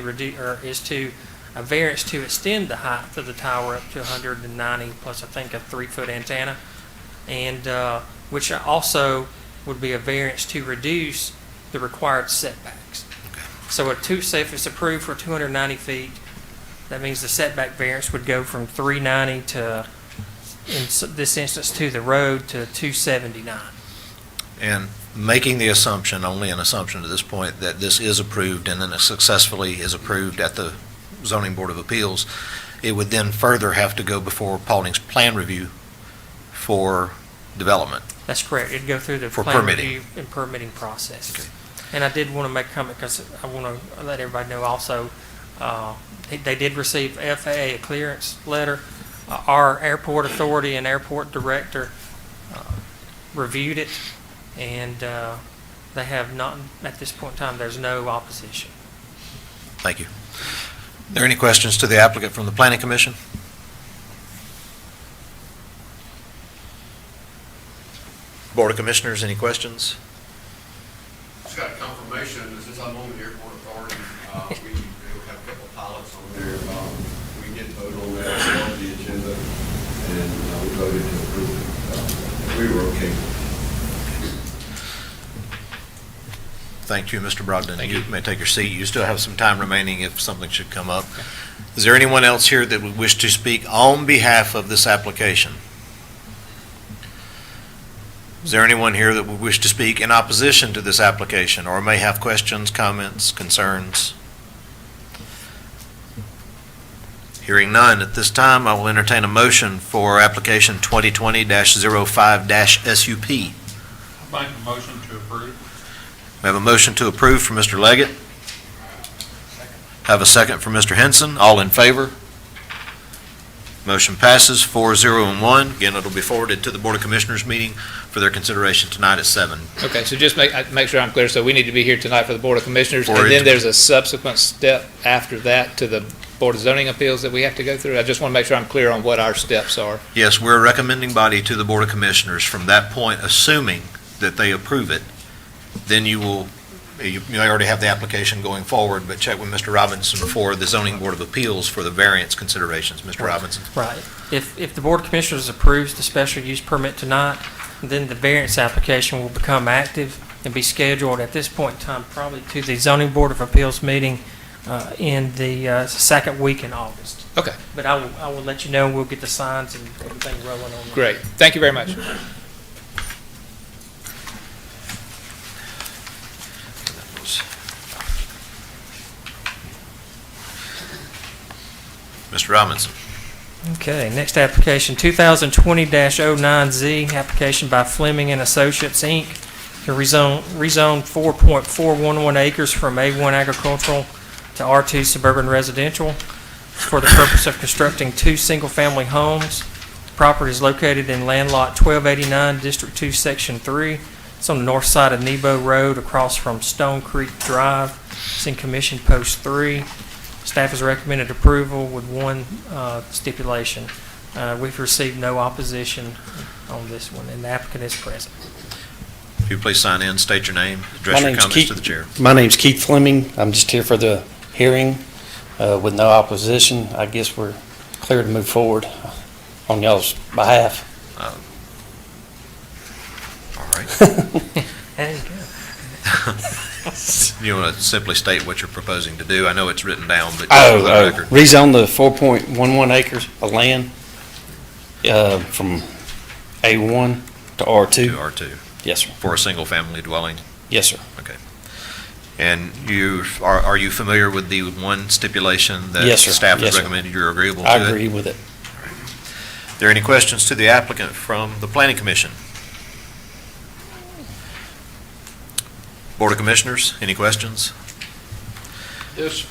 a variance to extend the height of the tower up to 190 plus I think a 3-foot antenna, and which also would be a variance to reduce the required setbacks. So say if it's approved for 290 feet, that means the setback variance would go from 390 to, in this instance, to the road to 279. And making the assumption, only an assumption at this point, that this is approved and then it successfully is approved at the Zoning Board of Appeals, it would then further have to go before Paulding's plan review for development. That's correct. It'd go through the For plan permitting. review and permitting process. Okay. And I did want to make a comment because I want to let everybody know also, they did receive FAA clearance letter. Our airport authority and airport director reviewed it, and they have not, at this point in time, there's no opposition. Thank you. Are there any questions to the applicant from the Planning Commission? Board of Commissioners, any questions? Just got a confirmation, that since I'm on the airport authority, we do have a couple of pilots on there. We did vote on that, it's on the agenda, and we voted to approve it. We were okay. Thank you, Mr. Brogdon. You may take your seat. You still have some time remaining if something should come up. Is there anyone else here that would wish to speak on behalf of this application? Is there anyone here that would wish to speak in opposition to this application or may have questions, comments, concerns? Hearing none, at this time, I will entertain a motion for application 2020-05-SUP. Make a motion to approve. We have a motion to approve from Mr. Leggett. Have a second from Mr. Henson. All in favor? Motion passes 4-0 and 1. Again, it'll be forwarded to the Board of Commissioners meeting for their consideration tonight at 7. Okay, so just make sure I'm clear. So we need to be here tonight for the Board of Commissioners, For and it then to- there's a subsequent step after that to the Board of Zoning Appeals that we have to go through. I just want to make sure I'm clear on what our steps are. Yes, we're a recommending body to the Board of Commissioners. From that point, assuming that they approve it, then you will you already have the application going forward, but check with Mr. Robinson for the Zoning Board of Appeals for the variance considerations. Mr. Robinson? Right. If the Board of Commissioners approves the special use permit tonight, then the variance application will become active and be scheduled at this point in time, probably to the Zoning Board of Appeals meeting in the second week in August. Okay, But I will let you know, and we'll get the signs and everything rolling on that. great. Thank you very much. Mr. Robinson? Okay, next application, 2020-09Z, application by Fleming and Associates, Inc., to rezone 4.411 acres from A1 agricultural to R2 suburban residential for the purpose of constructing 2 single-family homes. The property is located in land lot 1289, District 2, Section 3. It's on the north side of Nebo Road, across from Stone Creek Drive. It's in Commission Post 3. Staff has recommended approval with one stipulation. We've received no opposition on this one, and the applicant is present. If you please sign in, state your name, address your comments to the chair. My name's Keith Fleming. I'm just here for the hearing with no opposition. I guess we're clear to move forward on y'all's behalf. All right. There you go. You want to simply state what you're proposing to do? I know it's written down, but just for the record. Rezone the 4.11 acres of land from A1 to R2. To R2, Yes, sir. for a single-family dwelling? Yes, sir. Okay. And are you familiar with the one stipulation that Yes, sir. staff has Yes, sir. recommended? You're agreeable to I it? agree with it. Are there any questions to the applicant from the Planning Commission? Board of Commissioners, any questions? Is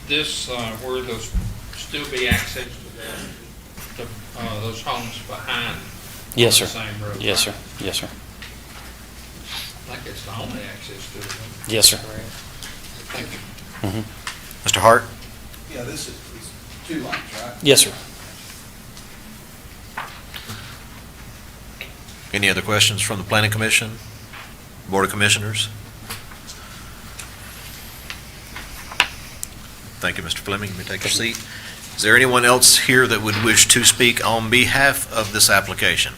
this where those still be access to those homes behind? Yes, on sir. the same road? Yes, right? sir. Yes, sir. I think it's the only access to it. Yes, sir. Thank you. Mr. Hart? Yeah, this is 2 lots, right? Yes, sir. Any other questions from the Planning Commission? Board of Commissioners? Thank you, Mr. Fleming. You may take your seat. Is there anyone else here that would wish to speak on behalf of this application?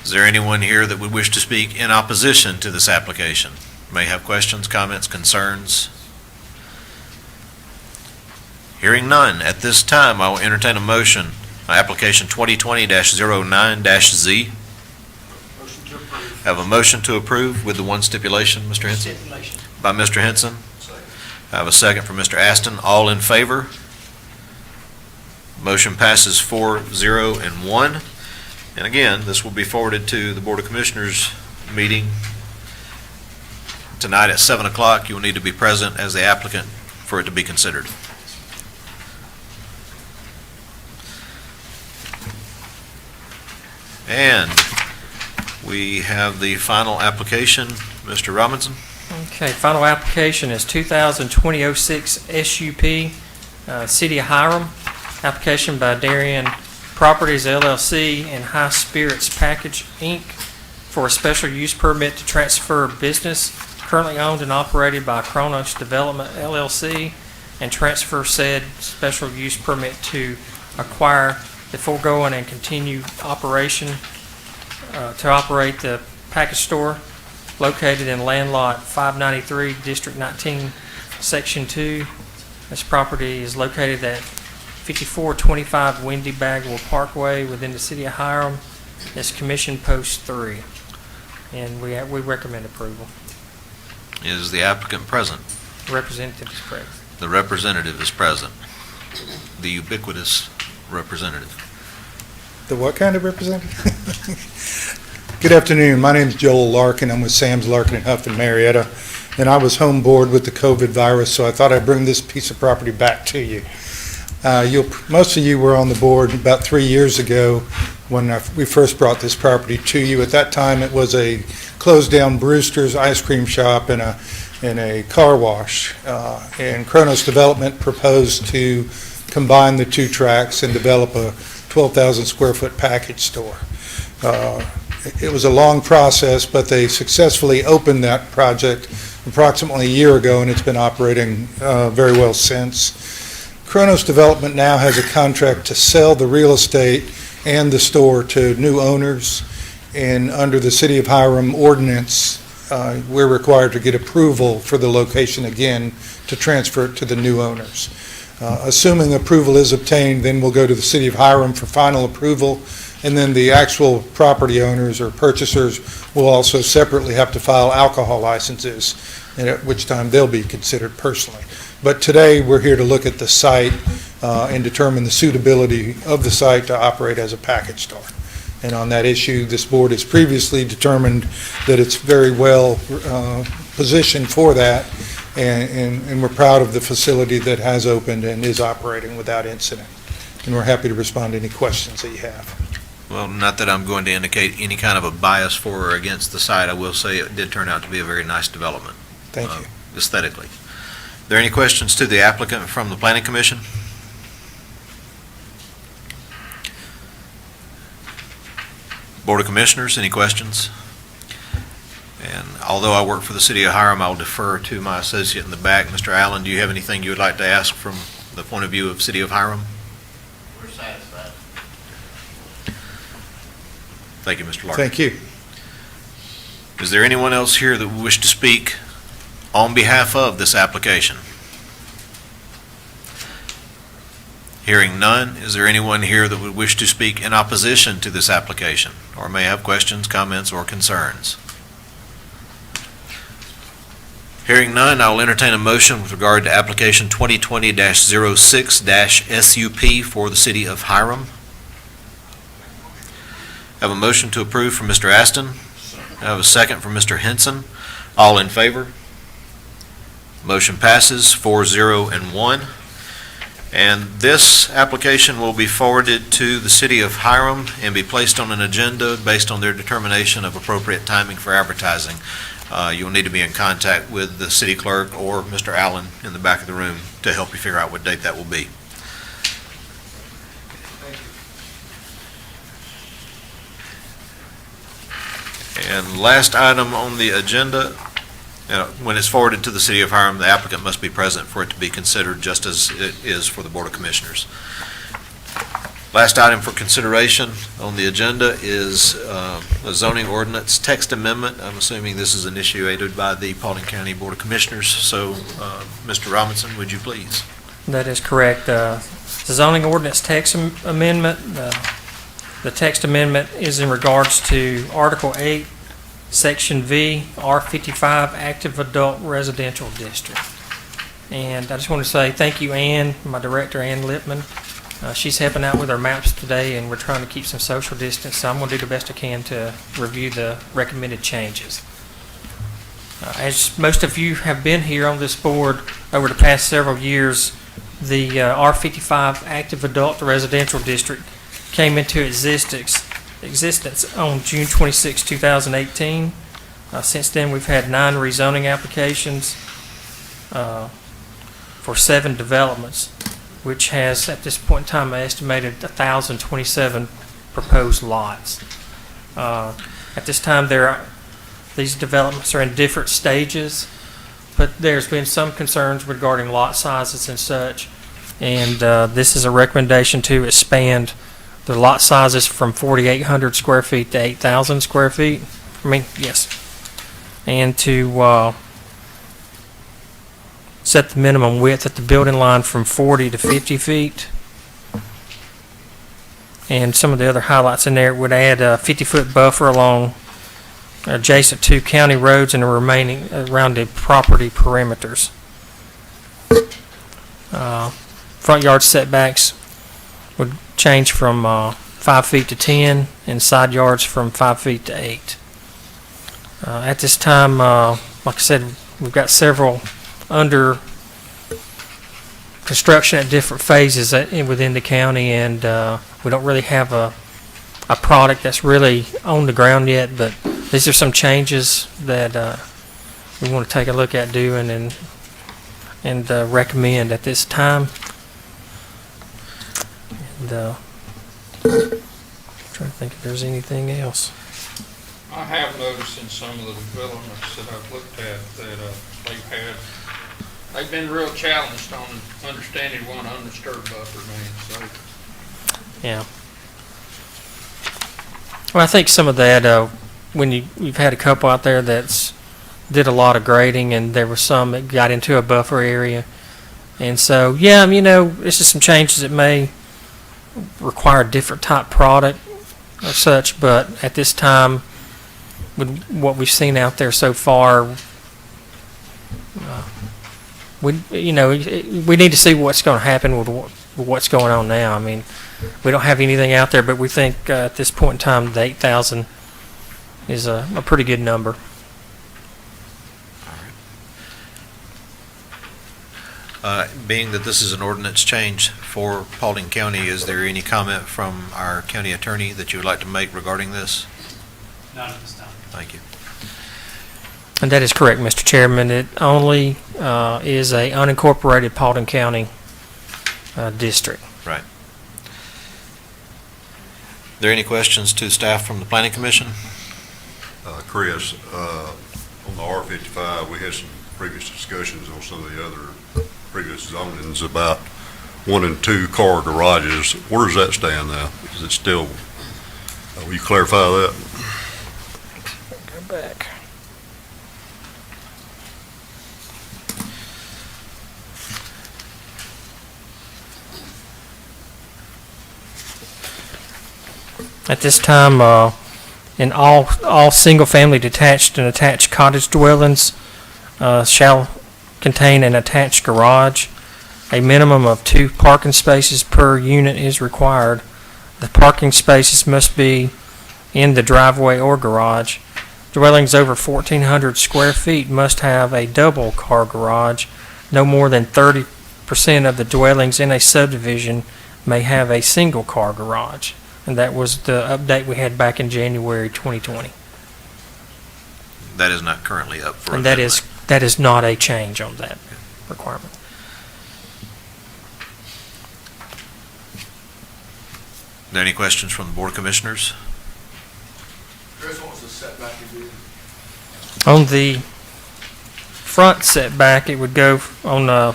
Is there anyone here that would wish to speak in opposition to this application? May have questions, comments, concerns? Hearing none, at this time, I will entertain a motion on application 2020-09-Z. Have a motion to approve with the one stipulation, Mr. Hinson? Stipulation. By Mr. Henson. I have a second from Mr. Aston. All in favor? Motion passes 4-0 and 1. And again, this will be forwarded to the Board of Commissioners meeting tonight at 7 o'clock. You will need to be present as the applicant for it to be considered. And we have the final application. Mr. Robinson? Okay, final application is 2020-06 SUP, City of Hiram. Application by Darien Properties LLC and High Spirits Package, Inc. for a special use permit to transfer business currently owned and operated by Kronos Development LLC, and transfer said special use permit to acquire the foregoing and continue operation to operate the package store located in land lot 593, District 19, Section 2. This property is located at 5425 Windy Bagwell Parkway within the City of Hiram. It's Commission Post 3, and we recommend approval. Is the applicant present? Representative is present. The representative is present. The ubiquitous representative. The what kind of representative? Good afternoon. My name is Joel Larkin. I'm with Sam's Larkin and Huff in Marietta, and I was home board with the COVID virus, so I thought I'd bring this piece of property back to you. Most of you were on the board about 3 years ago when we first brought this property to you. At that time, it was a closed-down Brewster's ice cream shop and a car wash. And Kronos Development proposed to combine the two tracks and develop a 12,000 square foot package store. it was a long process, but they successfully opened that project approximately a year ago, and it's been operating very well since. Kronos Development now has a contract to sell the real estate and the store to new owners, and under the City of Hiram ordinance, we're required to get approval for the location again to transfer it to the new owners. Assuming approval is obtained, then we'll go to the City of Hiram for final approval, and then the actual property owners or purchasers will also separately have to file alcohol licenses, and at which time they'll be considered personally. But today, we're here to look at the site and determine the suitability of the site to operate as a package store. And on that issue, this board has previously determined that it's very well positioned for that, and we're proud of the facility that has opened and is operating without incident. And we're happy to respond to any questions that you have. Well, not that I'm going to indicate any kind of a bias for or against the site. I will say it did turn out to be a very nice development. Thank you. Aesthetically. Are there any questions to the applicant from the Planning Commission? Board of Commissioners, any questions? And although I work for the City of Hiram, I'll defer to my associate in the back. Mr. Allen, do you have anything you would like to ask from the point of view of City of Hiram? We're satisfied. Thank you, Mr. Larkin. Thank you. Is there anyone else here that would wish to speak on behalf of this application? Hearing none, is there anyone here that would wish to speak in opposition to this application or may have questions, comments, or concerns? Hearing none, I will entertain a motion with regard to application 2020-06-SUP for the City of Hiram. I have a motion to approve from Mr. Aston. I have a second from Mr. Hinson. All in favor? Motion passes 4-0 and 1. And this application will be forwarded to the City of Hiram and be placed on an agenda based on their determination of appropriate timing for advertising. You'll need to be in contact with the city clerk or Mr. Allen in the back of the room to help you figure out what date that will be. And last item on the agenda, when it's forwarded to the City of Hiram, the applicant must be present for it to be considered, just as it is for the Board of Commissioners. Last item for consideration on the agenda is a zoning ordinance text amendment. I'm assuming this is initiated by the Paulding County Board of Commissioners. So, Mr. Robinson, would you please? That is correct. The zoning ordinance text amendment, the text amendment is in regards to Article 8, Section V, R55 Active Adult Residential District. And I just want to say thank you, Ann, my director, Ann Lippman. She's helping out with our maps today, and we're trying to keep some social distance, so I'm going to do the best I can to review the recommended changes. As most of you have been here on this board over the past several years, the R55 Active Adult Residential District came into existence on June 26, 2018. Since then, we've had 9 rezoning applications for 7 developments, which has, at this point in time, I estimated 1,027 proposed lots. At this time, these developments are in different stages, but there's been some concerns regarding lot sizes and such, and this is a recommendation to expand the lot sizes from 4,800 square feet to 8,000 square feet. And to set the minimum width at the building line from 40 to 50 feet. And some of the other highlights in there would add a 50-foot buffer along adjacent to county roads and the remaining around the property perimeters. Front yard setbacks would change from 5 feet to 10 and side yards from 5 feet to 8. At this time, like I said, we've got several under construction at different phases within the county, and we don't really have a product that's really on the ground yet, but these are some changes that we want to take a look at doing and recommend at this time. And trying to think if there's anything else. I have noticed in some of the developments that I've looked at that they've been real challenged on understanding what an undisturbed buffer means, so. Yeah. Well, I think some of that, when you've had a couple out there that's did a lot of grading, and there was some that got into a buffer area. And so, yeah, it's just some changes that may require a different type product or such, but at this time, with what we've seen out there so far, we need to see what's going to happen with what's going on now. I mean, we don't have anything out there, but we think at this point in time, the 8,000 is a pretty good number. Being that this is an ordinance change for Paulding County, is there any comment from our county attorney that you would like to make regarding this? Not at this time. Thank you. And that is correct, Mr. Chairman. It only is a unincorporated Paulding County district. Right. Are there any questions to staff from the Planning Commission? Chris, on the R55, we had some previous discussions on some of the other previous zonings about 1 and 2 car garages. Where does that stand now? Is it still, will you clarify that? Go back. At this time, in all single-family detached and attached cottage dwellings shall contain an attached garage. A minimum of 2 parking spaces per unit is required. The parking spaces must be in the driveway or garage. Dwellings over 1,400 square feet must have a double car garage. No more than 30% of the dwellings in a subdivision may have a single car garage. And that was the update we had back in January 2020. That is not currently up for And amendment. that is not a change on that requirement. Are there any questions from the Board of Commissioners? Chris, what was the setback again? On the front setback, it would go on the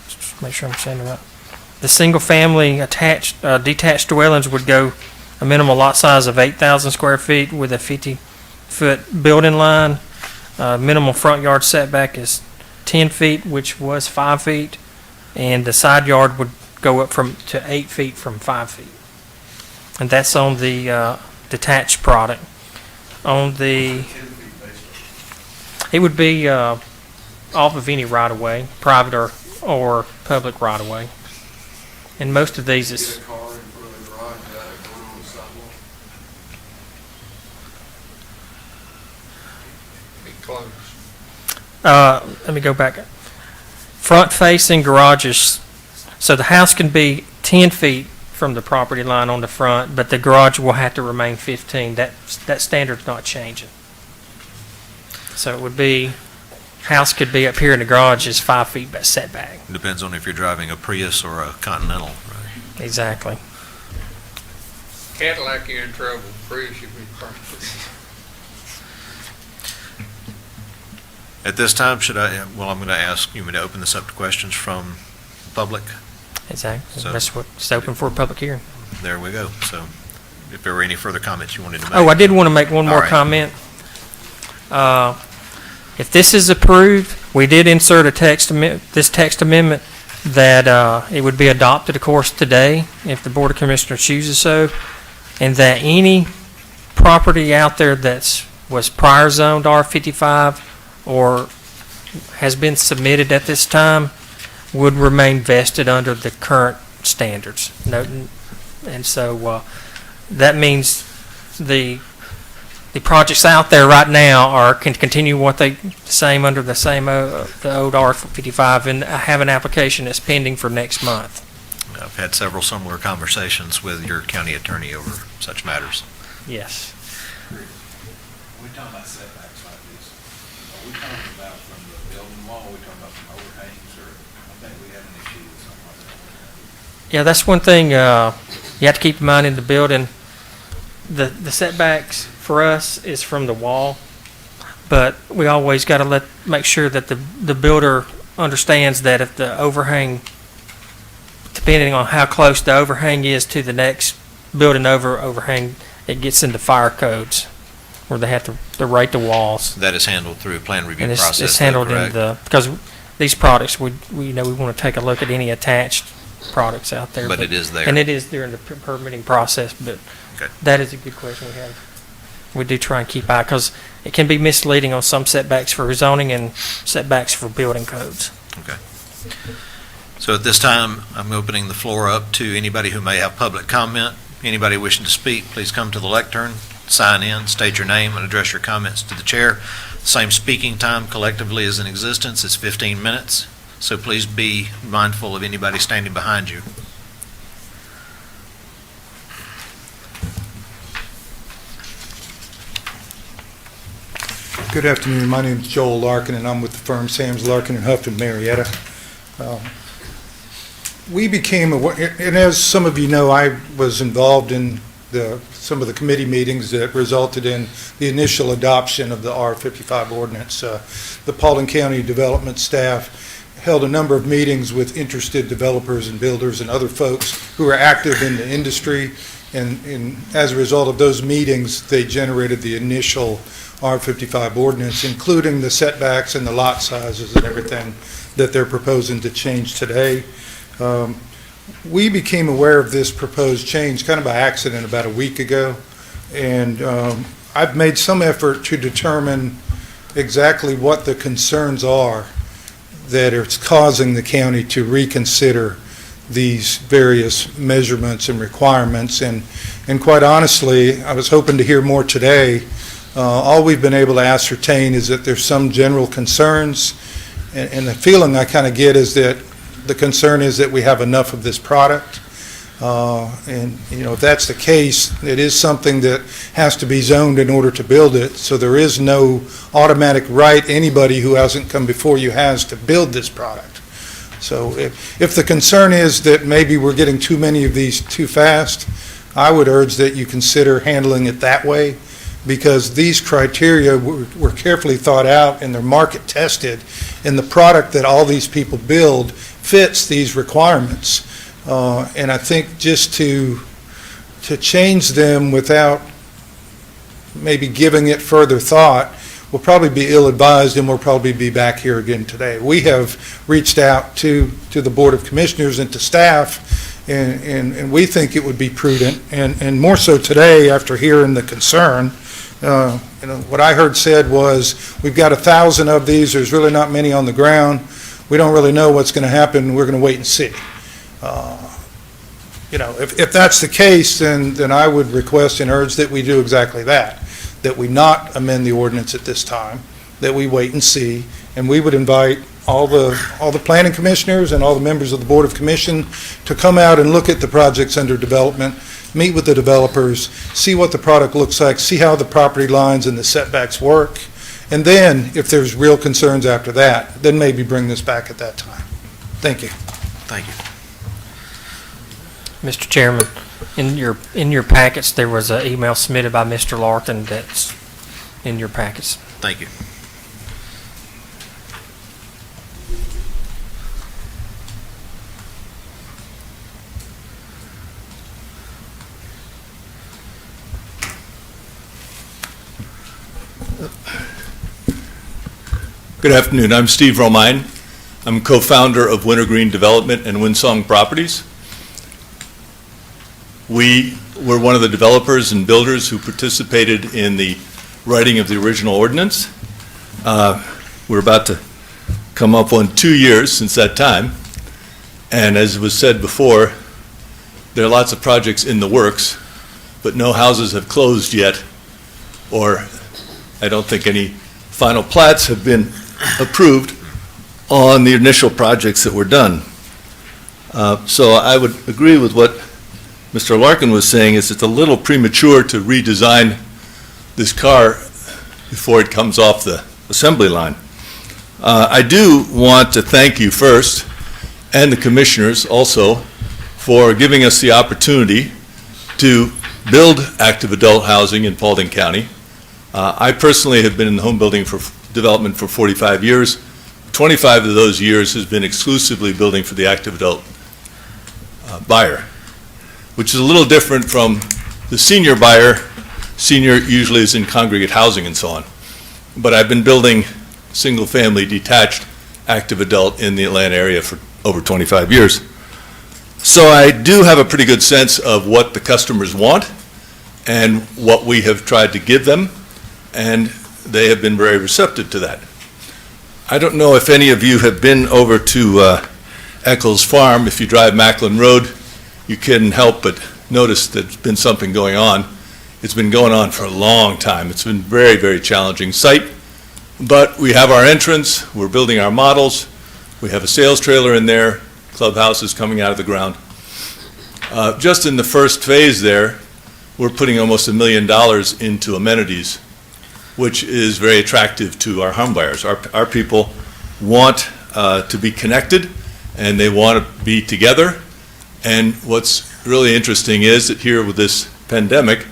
just make sure I'm saying it right. The single-family attached, detached dwellings would go a minimal lot size of 8,000 square feet with a 50-foot building line. Minimal front yard setback is 10 feet, which was 5 feet, and the side yard would go up to 8 feet from 5 feet. And that's on the detached product. On the, it would be off of any right-of-way, private or public right-of-way. And most of these is, Get a car in front of the garage, got it going on the sidewalk. Be close. let me go back. Front-facing garages, so the house can be 10 feet from the property line on the front, but the garage will have to remain 15. That standard's not changing. So it would be, house could be up here and the garage is 5 feet setback. Depends on if you're driving a Prius or a Continental. Right? Exactly. Cadillac, you're in trouble. Prius, you'll be perfect. At this time, I'm going to ask you to open this up to questions from the public. Exactly. So- That's what it's open for a public hearing. There we go. So if there were any further comments you wanted to make. Oh, I did want to make one more All right. comment. If this is approved, we did insert this text amendment that it would be adopted, of course, today, if the Board of Commissioners chooses so, and that any property out there was prior zoned R55 or has been submitted at this time would remain vested under the current standards. And so that means the projects out there right now can continue what they same under the old R55 and have an application that's pending for next month. I've had several similar conversations with your county attorney over such matters. Yes. We're talking about setbacks like this. Are we talking about from the building wall, are we talking about from overhangs, or I think we have an issue with something like that? Yeah, that's one thing you have to keep in mind in the building. the setbacks for us is from the wall, but we always got to make sure that the builder understands that if the overhang, depending on how close the overhang is to the next building overhang, it gets into fire codes where they have to rate the walls. That is handled through plan review And process. it's handled correct? because these products, we want to take a look at any attached products out there. But it is there. And it is during the permitting process, but Okay. that is a good question we have. We do try and keep eye, because it can be misleading on some setbacks for rezoning and setbacks for building codes. Okay. So at this time, I'm opening the floor up to anybody who may have public comment. Anybody wishing to speak, please come to the lectern, sign in, state your name, and address your comments to the chair. Same speaking time collectively is in existence. It's 15 minutes, so please be mindful of anybody standing behind you. Good afternoon. My name is Joel Larkin, and I'm with the firm Sams, Larkin and Huff in Marietta. We became aware, and as some of you know, I was involved in some of the committee meetings that resulted in the initial adoption of the R55 ordinance. The Paulding County development staff held a number of meetings with interested developers and builders and other folks who are active in the industry, and as a result of those meetings, they generated the initial R55 ordinance, including the setbacks and the lot sizes and everything that they're proposing to change today. We became aware of this proposed change kind of by accident about a week ago, and I've made some effort to determine exactly what the concerns are that are causing the county to reconsider these various measurements and requirements, and quite honestly, I was hoping to hear more today. All we've been able to ascertain is that there's some general concerns, and the feeling I kind of get is that the concern is that we have enough of this product. And, if that's the case, it is something that has to be zoned in order to build it. So there is no automatic right anybody who hasn't come before you has to build this product. So if the concern is that maybe we're getting too many of these too fast, I would urge that you consider handling it that way, because these criteria were carefully thought out and they're market tested, and the product that all these people build fits these requirements. And I think just to change them without maybe giving it further thought will probably be ill-advised, and we'll probably be back here again today. We have reached out to the Board of Commissioners and to staff, and we think it would be prudent, and more so today after hearing the concern. What I heard said was, we've got 1,000 of these, there's really not many on the ground, we don't really know what's going to happen, we're going to wait and see. If that's the case, then I would request and urge that we do exactly that we not amend the ordinance at this time, that we wait and see, and we would invite all the planning commissioners and all the members of the Board of Commission to come out and look at the projects under development, meet with the developers, see what the product looks like, see how the property lines and the setbacks work, and then if there's real concerns after that, then maybe bring this back at that time. Thank you. Thank you. Mr. Chairman, in your packets, there was an email submitted by Mr. Larkin that's in your packets. Thank you. Good afternoon. I'm Steve Romine. I'm co-founder of Wintergreen Development and Windsong Properties. We were one of the developers and builders who participated in the writing of the original ordinance. We're about to come up on 2 years since that time. And as was said before, there are lots of projects in the works, but no houses have closed yet, or I don't think any final plats have been approved on the initial projects that were done. So I would agree with what Mr. Larkin was saying, is it's a little premature to redesign this car before it comes off the assembly line. I do want to thank you first, and the commissioners also, for giving us the opportunity to build active adult housing in Paulding County. I personally have been in the home building for development for 45 years. 25 of those years has been exclusively building for the active adult buyer, which is a little different from the senior buyer. Senior usually is in congregate housing and so on. But I've been building single-family detached active adult in the Atlanta area for over 25 years. So I do have a pretty good sense of what the customers want and what we have tried to give them, and they have been very receptive to that. I don't know if any of you have been over to Eccles Farm. If you drive Macklin Road, you couldn't help but notice that there's been something going on. It's been going on for a long time. It's been a very, very challenging site, but we have our entrance, we're building our models, we have a sales trailer in there, clubhouse is coming out of the ground. Just in the first phase there, we're putting almost $1 million into amenities, which is very attractive to our home buyers. Our people want to be connected, and they want to be together. And what's really interesting is that here with this pandemic,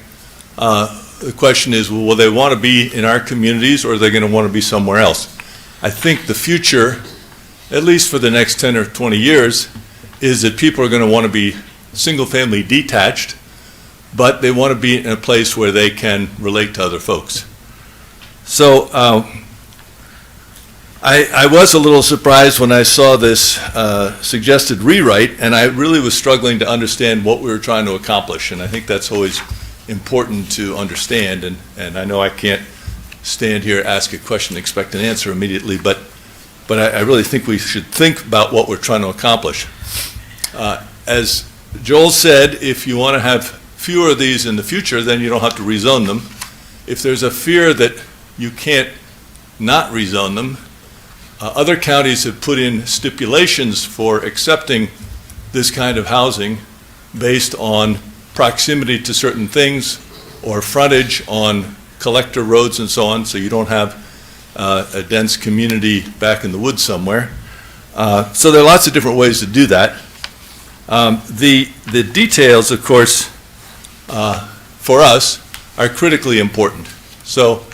the question is, well, will they want to be in our communities, or are they going to want to be somewhere else? I think the future, at least for the next 10 or 20 years, is that people are going to want to be single-family detached, but they want to be in a place where they can relate to other folks. So I was a little surprised when I saw this suggested rewrite, and I really was struggling to understand what we were trying to accomplish, and I think that's always important to understand, and I know I can't stand here, ask a question, expect an answer immediately, but I really think we should think about what we're trying to accomplish. As Joel said, if you want to have fewer of these in the future, then you don't have to rezone them. If there's a fear that you can't not rezone them, other counties have put in stipulations for accepting this kind of housing based on proximity to certain things or frontage on collector roads and so on, so you don't have a dense community back in the woods somewhere. So there are lots of different ways to do that. The details, of course, for us are critically important. So,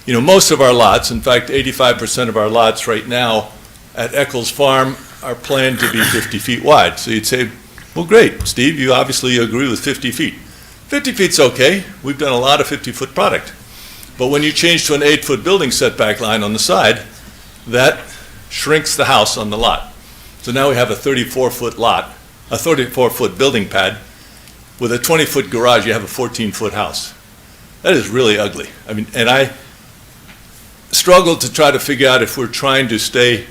you know, most of our lots, in fact, 85% of our lots right now at Eccles Farm are planned to be 50 feet wide. So you'd say, well, great, Steve, you obviously agree with 50 feet. 50 feet's okay. We've done a lot of 50-foot product. But when you change to an 8-foot building setback line on the side, that shrinks the house on the lot. So now we have a 34-foot lot, a 34-foot building pad. With a 20-foot garage, you have a 14-foot house. That is really ugly. I mean, and I struggled to try to figure out if we're trying to stay,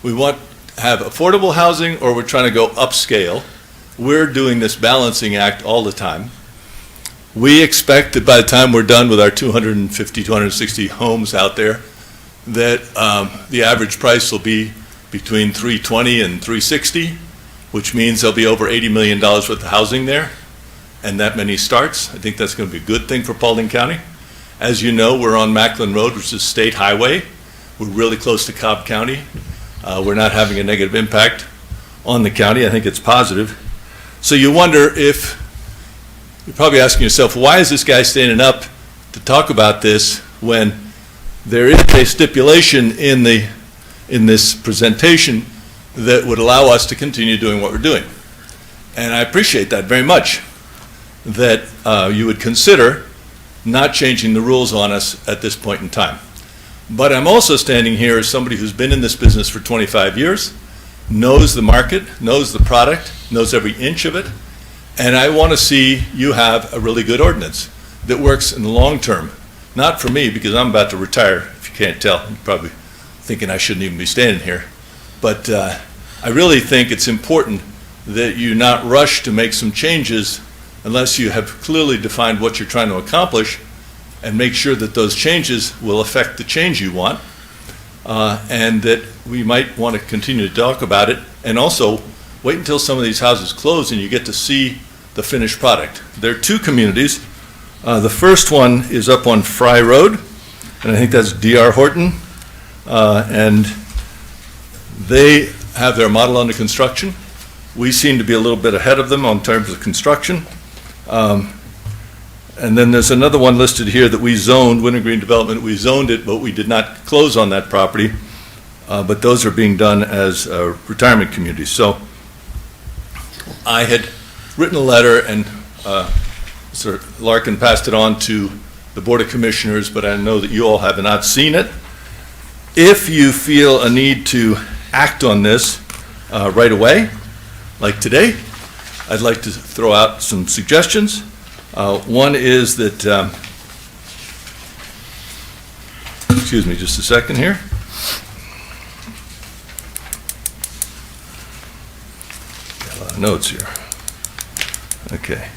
we want to have affordable housing or we're trying to go upscale. We're doing this balancing act all the time. We expect that by the time we're done with our 250, 260 homes out there, that the average price will be between $320 and $360, which means there'll be over $80 million worth of housing there, and that many starts. I think that's going to be a good thing for Paulding County. As you know, we're on Macklin Road, which is a state highway. We're really close to Cobb County. We're not having a negative impact on the county. I think it's positive. So you wonder if, you're probably asking yourself, why is this guy standing up to talk about this when there is a stipulation in this presentation that would allow us to continue doing what we're doing? And I appreciate that very much, that you would consider not changing the rules on us at this point in time. But I'm also standing here as somebody who's been in this business for 25 years, knows the market, knows the product, knows every inch of it, and I want to see you have a really good ordinance that works in the long term. Not for me, because I'm about to retire, if you can't tell. You're probably thinking I shouldn't even be standing here. But I really think it's important that you not rush to make some changes unless you have clearly defined what you're trying to accomplish, and make sure that those changes will affect the change you want, and that we might want to continue to talk about it, and also wait until some of these houses close and you get to see the finished product. There are two communities. The first one is up on Fry Road, and I think that's D.R. Horton, and they have their model under construction. We seem to be a little bit ahead of them on terms of construction. And then there's another one listed here that we zoned, Wintergreen Development, we zoned it, but we did not close on that property. But those are being done as retirement communities. So I had written a letter, and Sir Larkin passed it on to the Board of Commissioners, but I know that you all have not seen it. If you feel a need to act on this right away, like today, I'd like to throw out some suggestions. One is that, excuse me just a second here. Got a lot of notes here. Okay.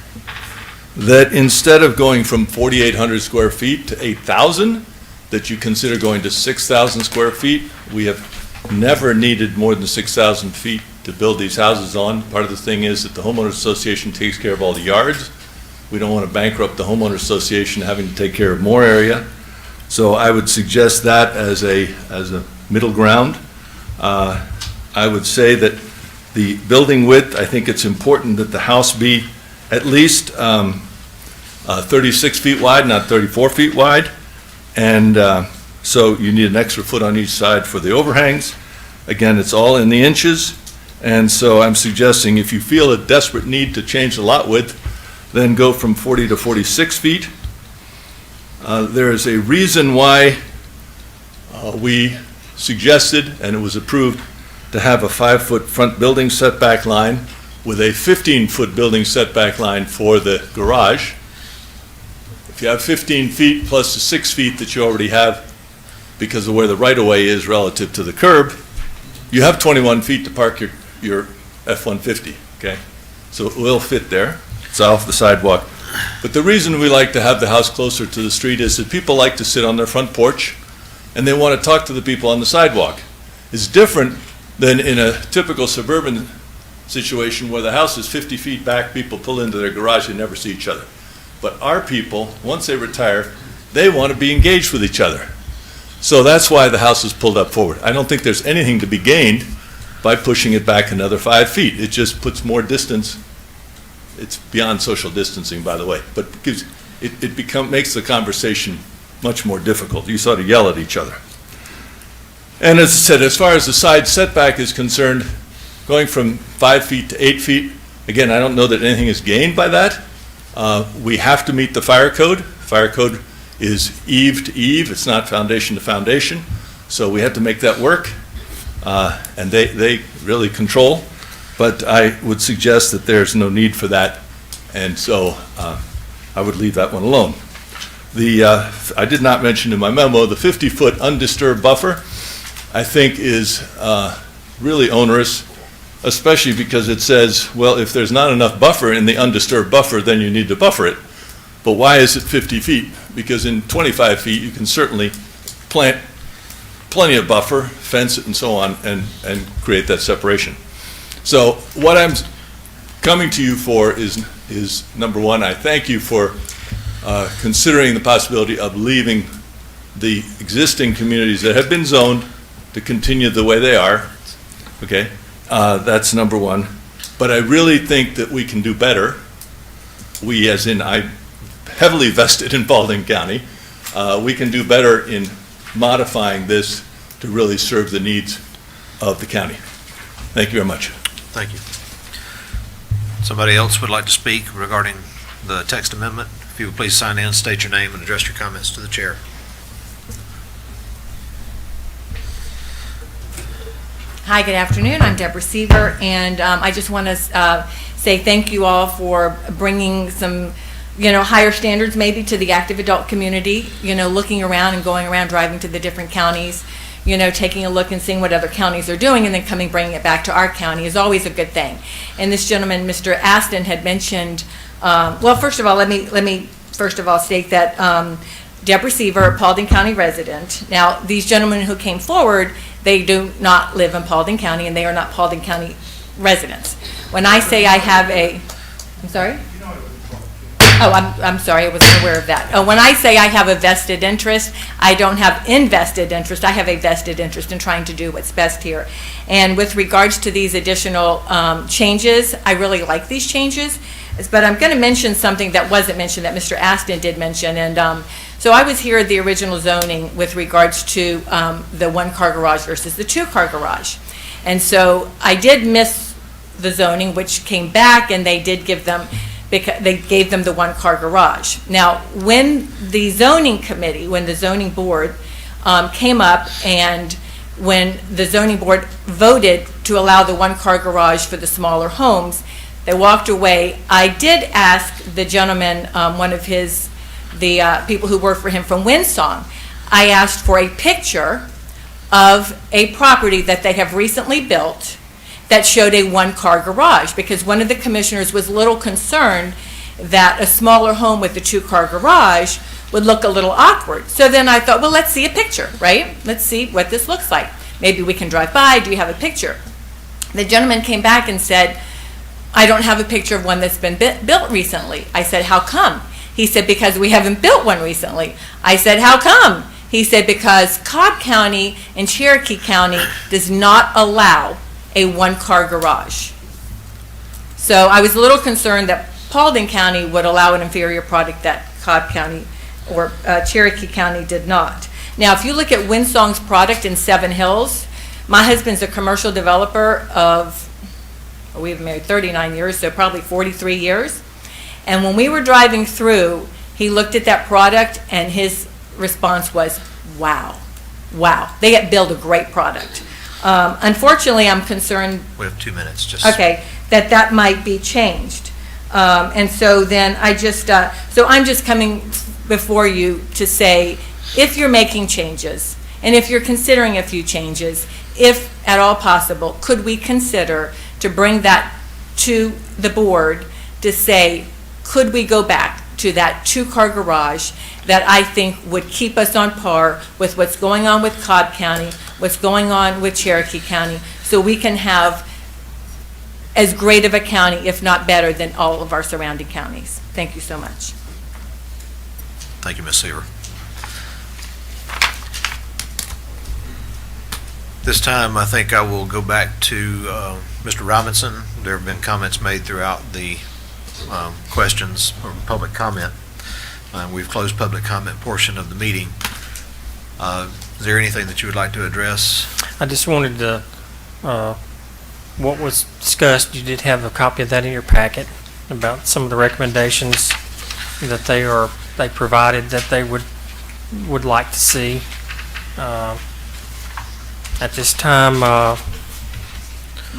That instead of going from 4,800 square feet to 8,000, that you consider going to 6,000 square feet. We have never needed more than 6,000 feet to build these houses on. Part of the thing is that the homeowners association takes care of all the yards. We don't want to bankrupt the homeowners association having to take care of more area. So I would suggest that as a middle ground. I would say that the building width, I think it's important that the house be at least 36 feet wide, not 34 feet wide. And so you need an extra foot on each side for the overhangs. Again, it's all in the inches. And so I'm suggesting if you feel a desperate need to change the lot width, then go from 40 to 46 feet. There is a reason why we suggested, and it was approved, to have a 5-foot front building setback line with a 15-foot building setback line for the garage. If you have 15 feet plus the 6 feet that you already have because of where the right-of-way is relative to the curb, you have 21 feet to park your F-150, okay? So it will fit there. It's off the sidewalk. But the reason we like to have the house closer to the street is that people like to sit on their front porch and they want to talk to the people on the sidewalk. It's different than in a typical suburban situation where the house is 50 feet back, people pull into their garage and never see each other. But our people, once they retire, they want to be engaged with each other. So that's why the house is pulled up forward. I don't think there's anything to be gained by pushing it back another 5 feet. It just puts more distance. It's beyond social distancing, by the way, but makes the conversation much more difficult. You sort of yell at each other. And as I said, as far as the side setback is concerned, going from 5 feet to 8 feet, again, I don't know that anything is gained by that. We have to meet the fire code. Fire code is eave to eave. It's not foundation to foundation. So we have to make that work. And they really control. But I would suggest that there's no need for that. And so I would leave that one alone. I did not mention in my memo, the 50-foot undisturbed buffer, I think is really onerous, especially because it says, well, if there's not enough buffer in the undisturbed buffer, then you need to buffer it. But why is it 50 feet? Because in 25 feet, you can certainly plant plenty of buffer, fence it and so on, and create that separation. So what I'm coming to you for is number one, I thank you for considering the possibility of leaving the existing communities that have been zoned to continue the way they are. Okay, that's number one. But I really think that we can do better. We, as in I heavily vested in Paulding County, we can do better in modifying this to really serve the needs of the county. Thank you very much. Thank you. Somebody else would like to speak regarding the text amendment? If you would please sign in, state your name, and address your comments to the chair. Hi, good afternoon. I'm Deborah Seaver, and I just want to say thank you all for bringing some, higher standards maybe to the active adult community, looking around and going around, driving to the different counties, taking a look and seeing what other counties are doing and then bringing it back to our county is always a good thing. And this gentleman, Mr. Aston, had mentioned, well, first of all, let me first of all state that Deborah Seaver, Paulding County resident. Now, these gentlemen who came forward, they do not live in Paulding County and they are not Paulding County residents. When I say I have I'm sorry? Oh, I'm sorry, I wasn't aware of that. When I say I have a vested interest, I don't have invested interest. I have a vested interest in trying to do what's best here. And with regards to these additional changes, I really like these changes But I'm going to mention something that wasn't mentioned, that Mr. Aston did mention. And so I was here at the original zoning with regards to the one-car garage versus the two-car garage. And so I did miss the zoning, which came back, and they did give them, because they gave them the one-car garage. Now, when the zoning committee, when the zoning board came up, and when the zoning board voted to allow the one-car garage for the smaller homes, they walked away. I did ask the gentleman, one of the people who work for him from Windsong, I asked for a picture of a property that they have recently built that showed a one-car garage, because one of the commissioners was a little concerned that a smaller home with a two-car garage would look a little awkward. So then I thought, well, let's see a picture, right? Let's see what this looks like. Maybe we can drive by. Do you have a picture? The gentleman came back and said, I don't have a picture of one that's been built recently. I said, how come? He said, because we haven't built one recently. I said, how come? He said, because Cobb County and Cherokee County does not allow a one-car garage. So I was a little concerned that Paulding County would allow an inferior product that Cobb County or Cherokee County did not. Now, if you look at Windsong's product in Seven Hills, my husband's a commercial developer of, we've been married 39 years, so probably 43 years. And when we were driving through, he looked at that product and his response was, wow, wow, they build a great product. Unfortunately, I'm concerned. We have 2 minutes, just. Okay, that might be changed. And so then I just, so I'm just coming before you to say, if you're making changes, and if you're considering a few changes, if at all possible, could we consider to bring that to the board to say, could we go back to that two-car garage that I think would keep us on par with what's going on with Cobb County, what's going on with Cherokee County, so we can have as great of a county, if not better, than all of our surrounding counties. Thank you so much. Thank you, Ms. Seaver. This time, I think I will go back to Mr. Robinson. There have been comments made throughout the questions or public comment. We've closed public comment portion of the meeting. Is there anything that you would like to address? I just wanted to, what was discussed, you did have a copy of that in your packet about some of the recommendations that they provided that they would like to see. At this time,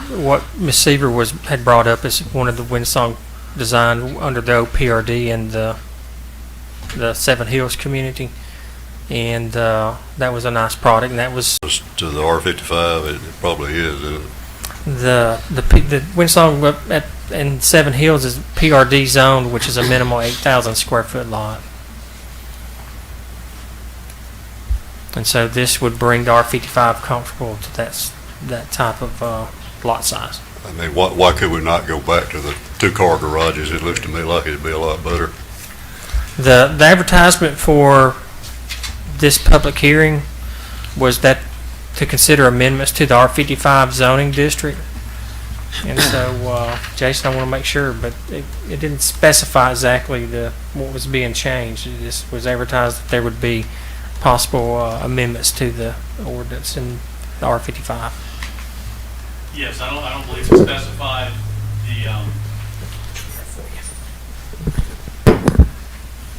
what Ms. Seaver had brought up is one of the Windsong design under the OPRD and the Seven Hills community, and that was a nice product, and that was to the R55. It probably is, isn't it? the Windsong in Seven Hills is PRD zone, which is a minimal 8,000 square foot lot. And so this would bring the R55 comfortable to that type of lot size. I mean, why could we not go back to the two-car garages? It looks to me like it'd be a lot better. The advertisement for this public hearing was that to consider amendments to the R55 zoning district. And so, Jason, I want to make sure, but it didn't specify exactly what was being changed. It just was advertised that there would be possible amendments to the ordinance in the R55. Yes, I don't believe it specified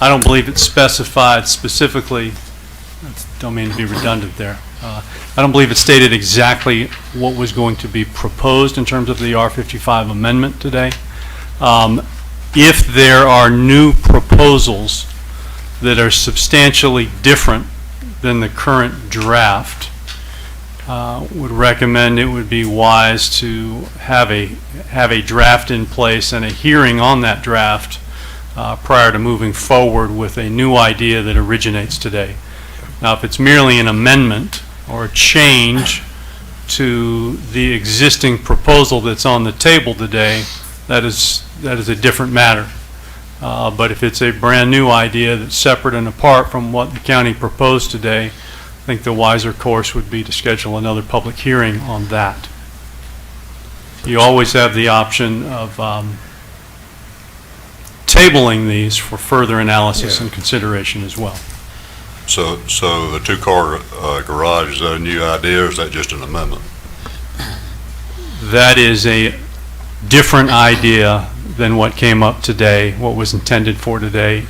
I don't believe it specified specifically. Don't mean to be redundant there. I don't believe it stated exactly what was going to be proposed in terms of the R55 amendment today. If there are new proposals that are substantially different than the current draft, would recommend it would be wise to have a draft in place and a hearing on that draft prior to moving forward with a new idea that originates today. Now, if it's merely an amendment or a change to the existing proposal that's on the table today, that is a different matter. But if it's a brand new idea that's separate and apart from what the county proposed today, I think the wiser course would be to schedule another public hearing on that. You always have the option of tabling these for further analysis and consideration as well. So the two-car garage, is that a new idea, or is that just an amendment? That is a different idea than what came up today, what was intended for today.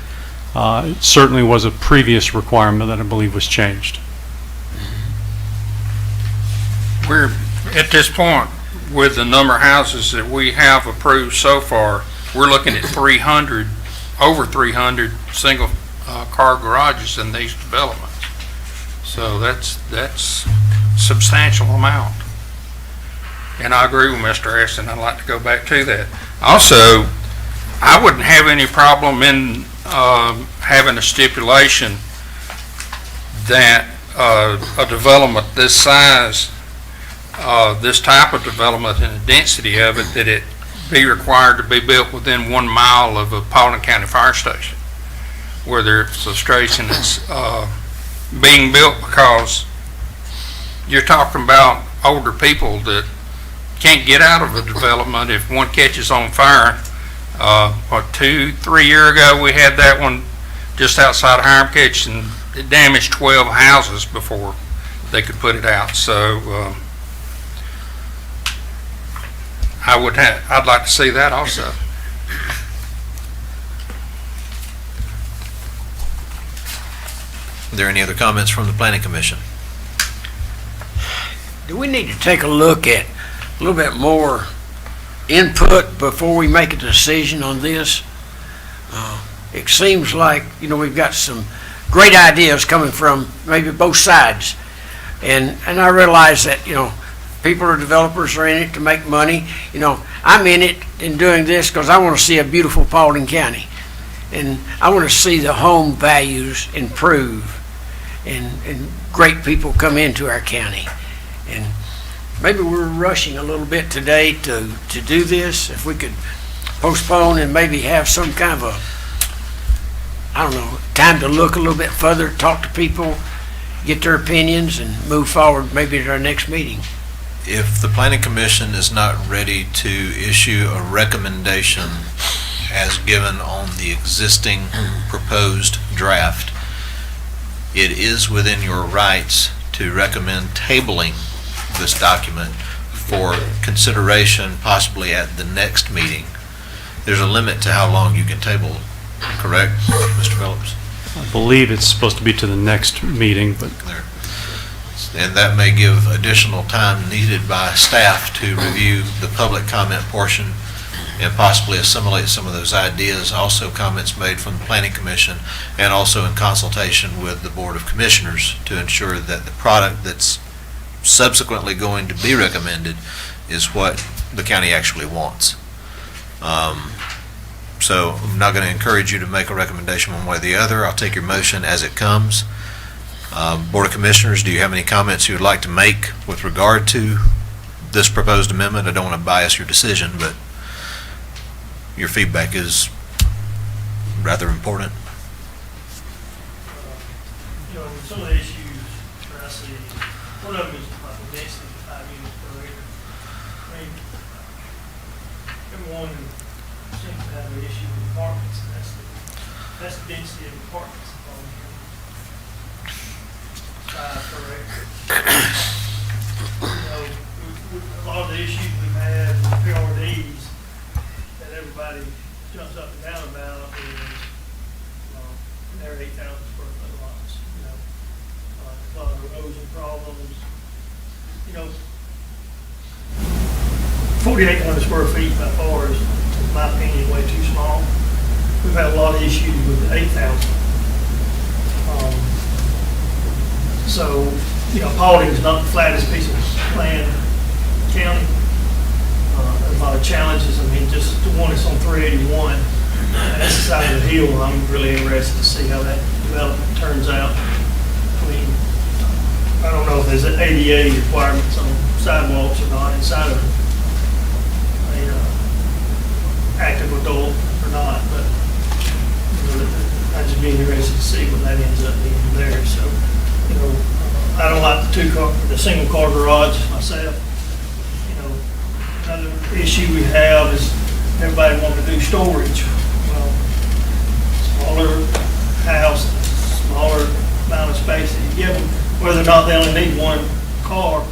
It certainly was a previous requirement that I believe was changed. We're, at this point, with the number of houses that we have approved so far, we're looking at 300, over 300 single car garages in these developments. So that's substantial amount. And I agree with Mr. Aston, I'd like to go back to that. Also, I wouldn't have any problem in having a stipulation that a development this size, this type of development and the density of it, that it be required to be built within 1 mile of a Paulding County fire station, where there's a station that's being built, because you're talking about older people that can't get out of a development if one catches on fire. 2-3 years ago, we had that one just outside of Hiram, and it damaged 12 houses before they could put it out. So I'd like to see that also. Are there any other comments from the Planning Commission? Do we need to take a look at a little bit more input before we make a decision on this? It seems like, we've got some great ideas coming from maybe both sides. And I realize that, people or developers are in it to make money. I'm in it in doing this because I want to see a beautiful Paulding County. And I want to see the home values improve and great people come into our county. And maybe we're rushing a little bit today to do this. If we could postpone and maybe have some kind of time to look a little bit further, talk to people, get their opinions, and move forward maybe to our next meeting. If the Planning Commission is not ready to issue a recommendation as given on the existing proposed draft, it is within your rights to recommend tabling this document for consideration possibly at the next meeting. There's a limit to how long you can table, correct, Mr. Phillips? I believe it's supposed to be to the next meeting, but And that may give additional time needed by staff to review the public comment portion and possibly assimilate some of those ideas, also comments made from the Planning Commission, and also in consultation with the Board of Commissioners to ensure that the product that's subsequently going to be recommended is what the county actually wants. So I'm not going to encourage you to make a recommendation one way or the other. I'll take your motion as it comes. Board of Commissioners, do you have any comments you would like to make with regard to this proposed amendment? I don't want to bias your decision, but your feedback is rather important. Some of the issues that I see, one of them is like the density of 5 units per acre. I mean, everyone seems to have an issue with apartments, and that's the density of apartments. 5 per acre. A lot of the issues we've had with PRDs that everybody jumps up and down about is, they're 8,000 square foot lots, a lot of erosion problems, 4,800 square feet by far is, in my opinion, way too small. We've had a lot of issues with the 8,000. So, Paulding is not the flattest piece of land in the county. There's a lot of challenges. I mean, just the one that's on 381, that's the side of the hill. I'm really interested to see how that development turns out. I mean, I don't know if there's an ADA requirements on sidewalks or not inside of an active adult or not, but I'd just be interested to see what that ends up being there. So, I don't like the single car garage myself. Another issue we have is everybody wanting to do storage. Well, smaller house, smaller amount of space that you give them, whether or not they only need one car,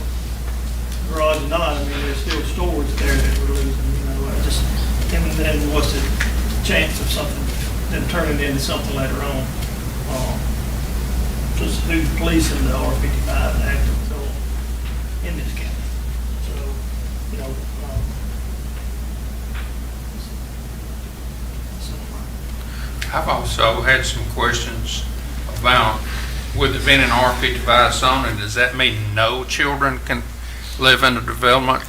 garage or not, I mean, there's still storage there that we're losing, you know, and then what's the chance of something, then turning into something later on? Just who's policing the R-55 active adult in this county? So, you know, I've also had some questions about, with it being an R55 zoning, does that mean no children can live in the development?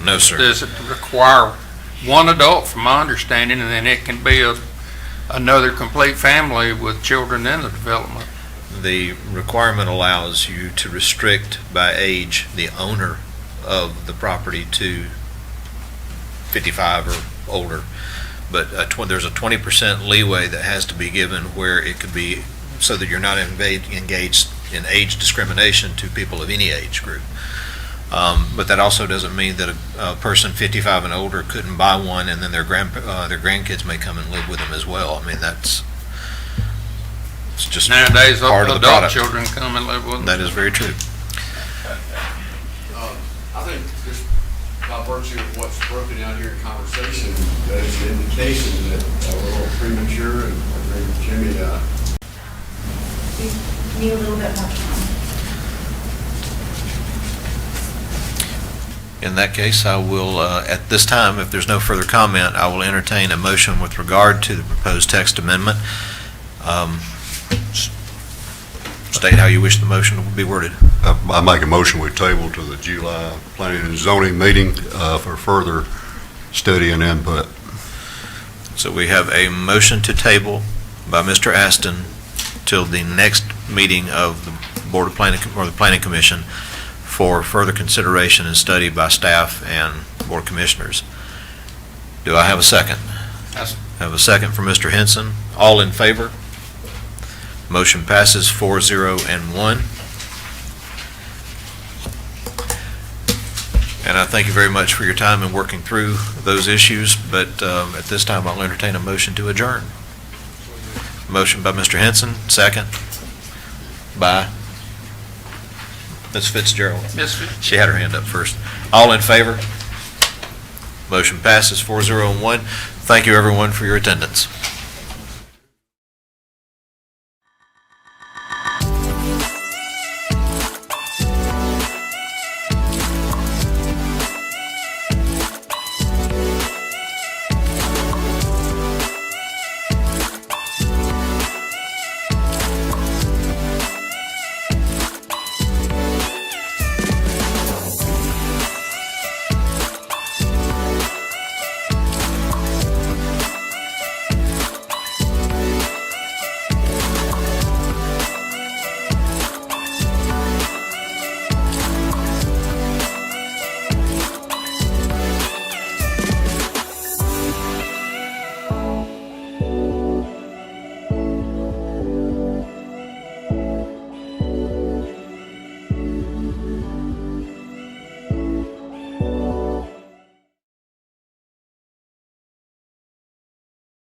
No, sir. Does it require one adult, from my understanding, and then it can be another complete family with children in the development? The requirement allows you to restrict by age the owner of the property to 55 or older. But there's a 20% leeway that has to be given where it could be, so that you're not engaged in age discrimination to people of any age group. But that also doesn't mean that a person 55 and older couldn't buy one, and then their grandkids may come and live with them as well. I mean, it's just Nowadays, part of the adult product. children come and live with them. That is very true. I think just by virtue of what's broken out here in conversation, there's an indication that we're a little premature, and I agree with Jimmy. We need a little bit more time. In that case, I will, at this time, if there's no further comment, I will entertain a motion with regard to the proposed text amendment. State how you wish the motion will be worded. I make a motion we table to the July Planning and Zoning meeting for further study and input. So we have a motion to table by Mr. Aston till the next meeting of the Board of Planning, or the Planning Commission, for further consideration and study by staff and Board Commissioners. Do I have a second? Yes. Have a second from Mr. Hinson. All in favor? Motion passes 4-0 and 1. And I thank you very much for your time in working through those issues, but at this time I'll entertain a motion to adjourn. Motion by Mr. Henson, second by Ms. Fitzgerald. Yes, sir. She had her hand up first. All in favor? Motion passes 4-0 and 1. Thank you, everyone, for your attendance.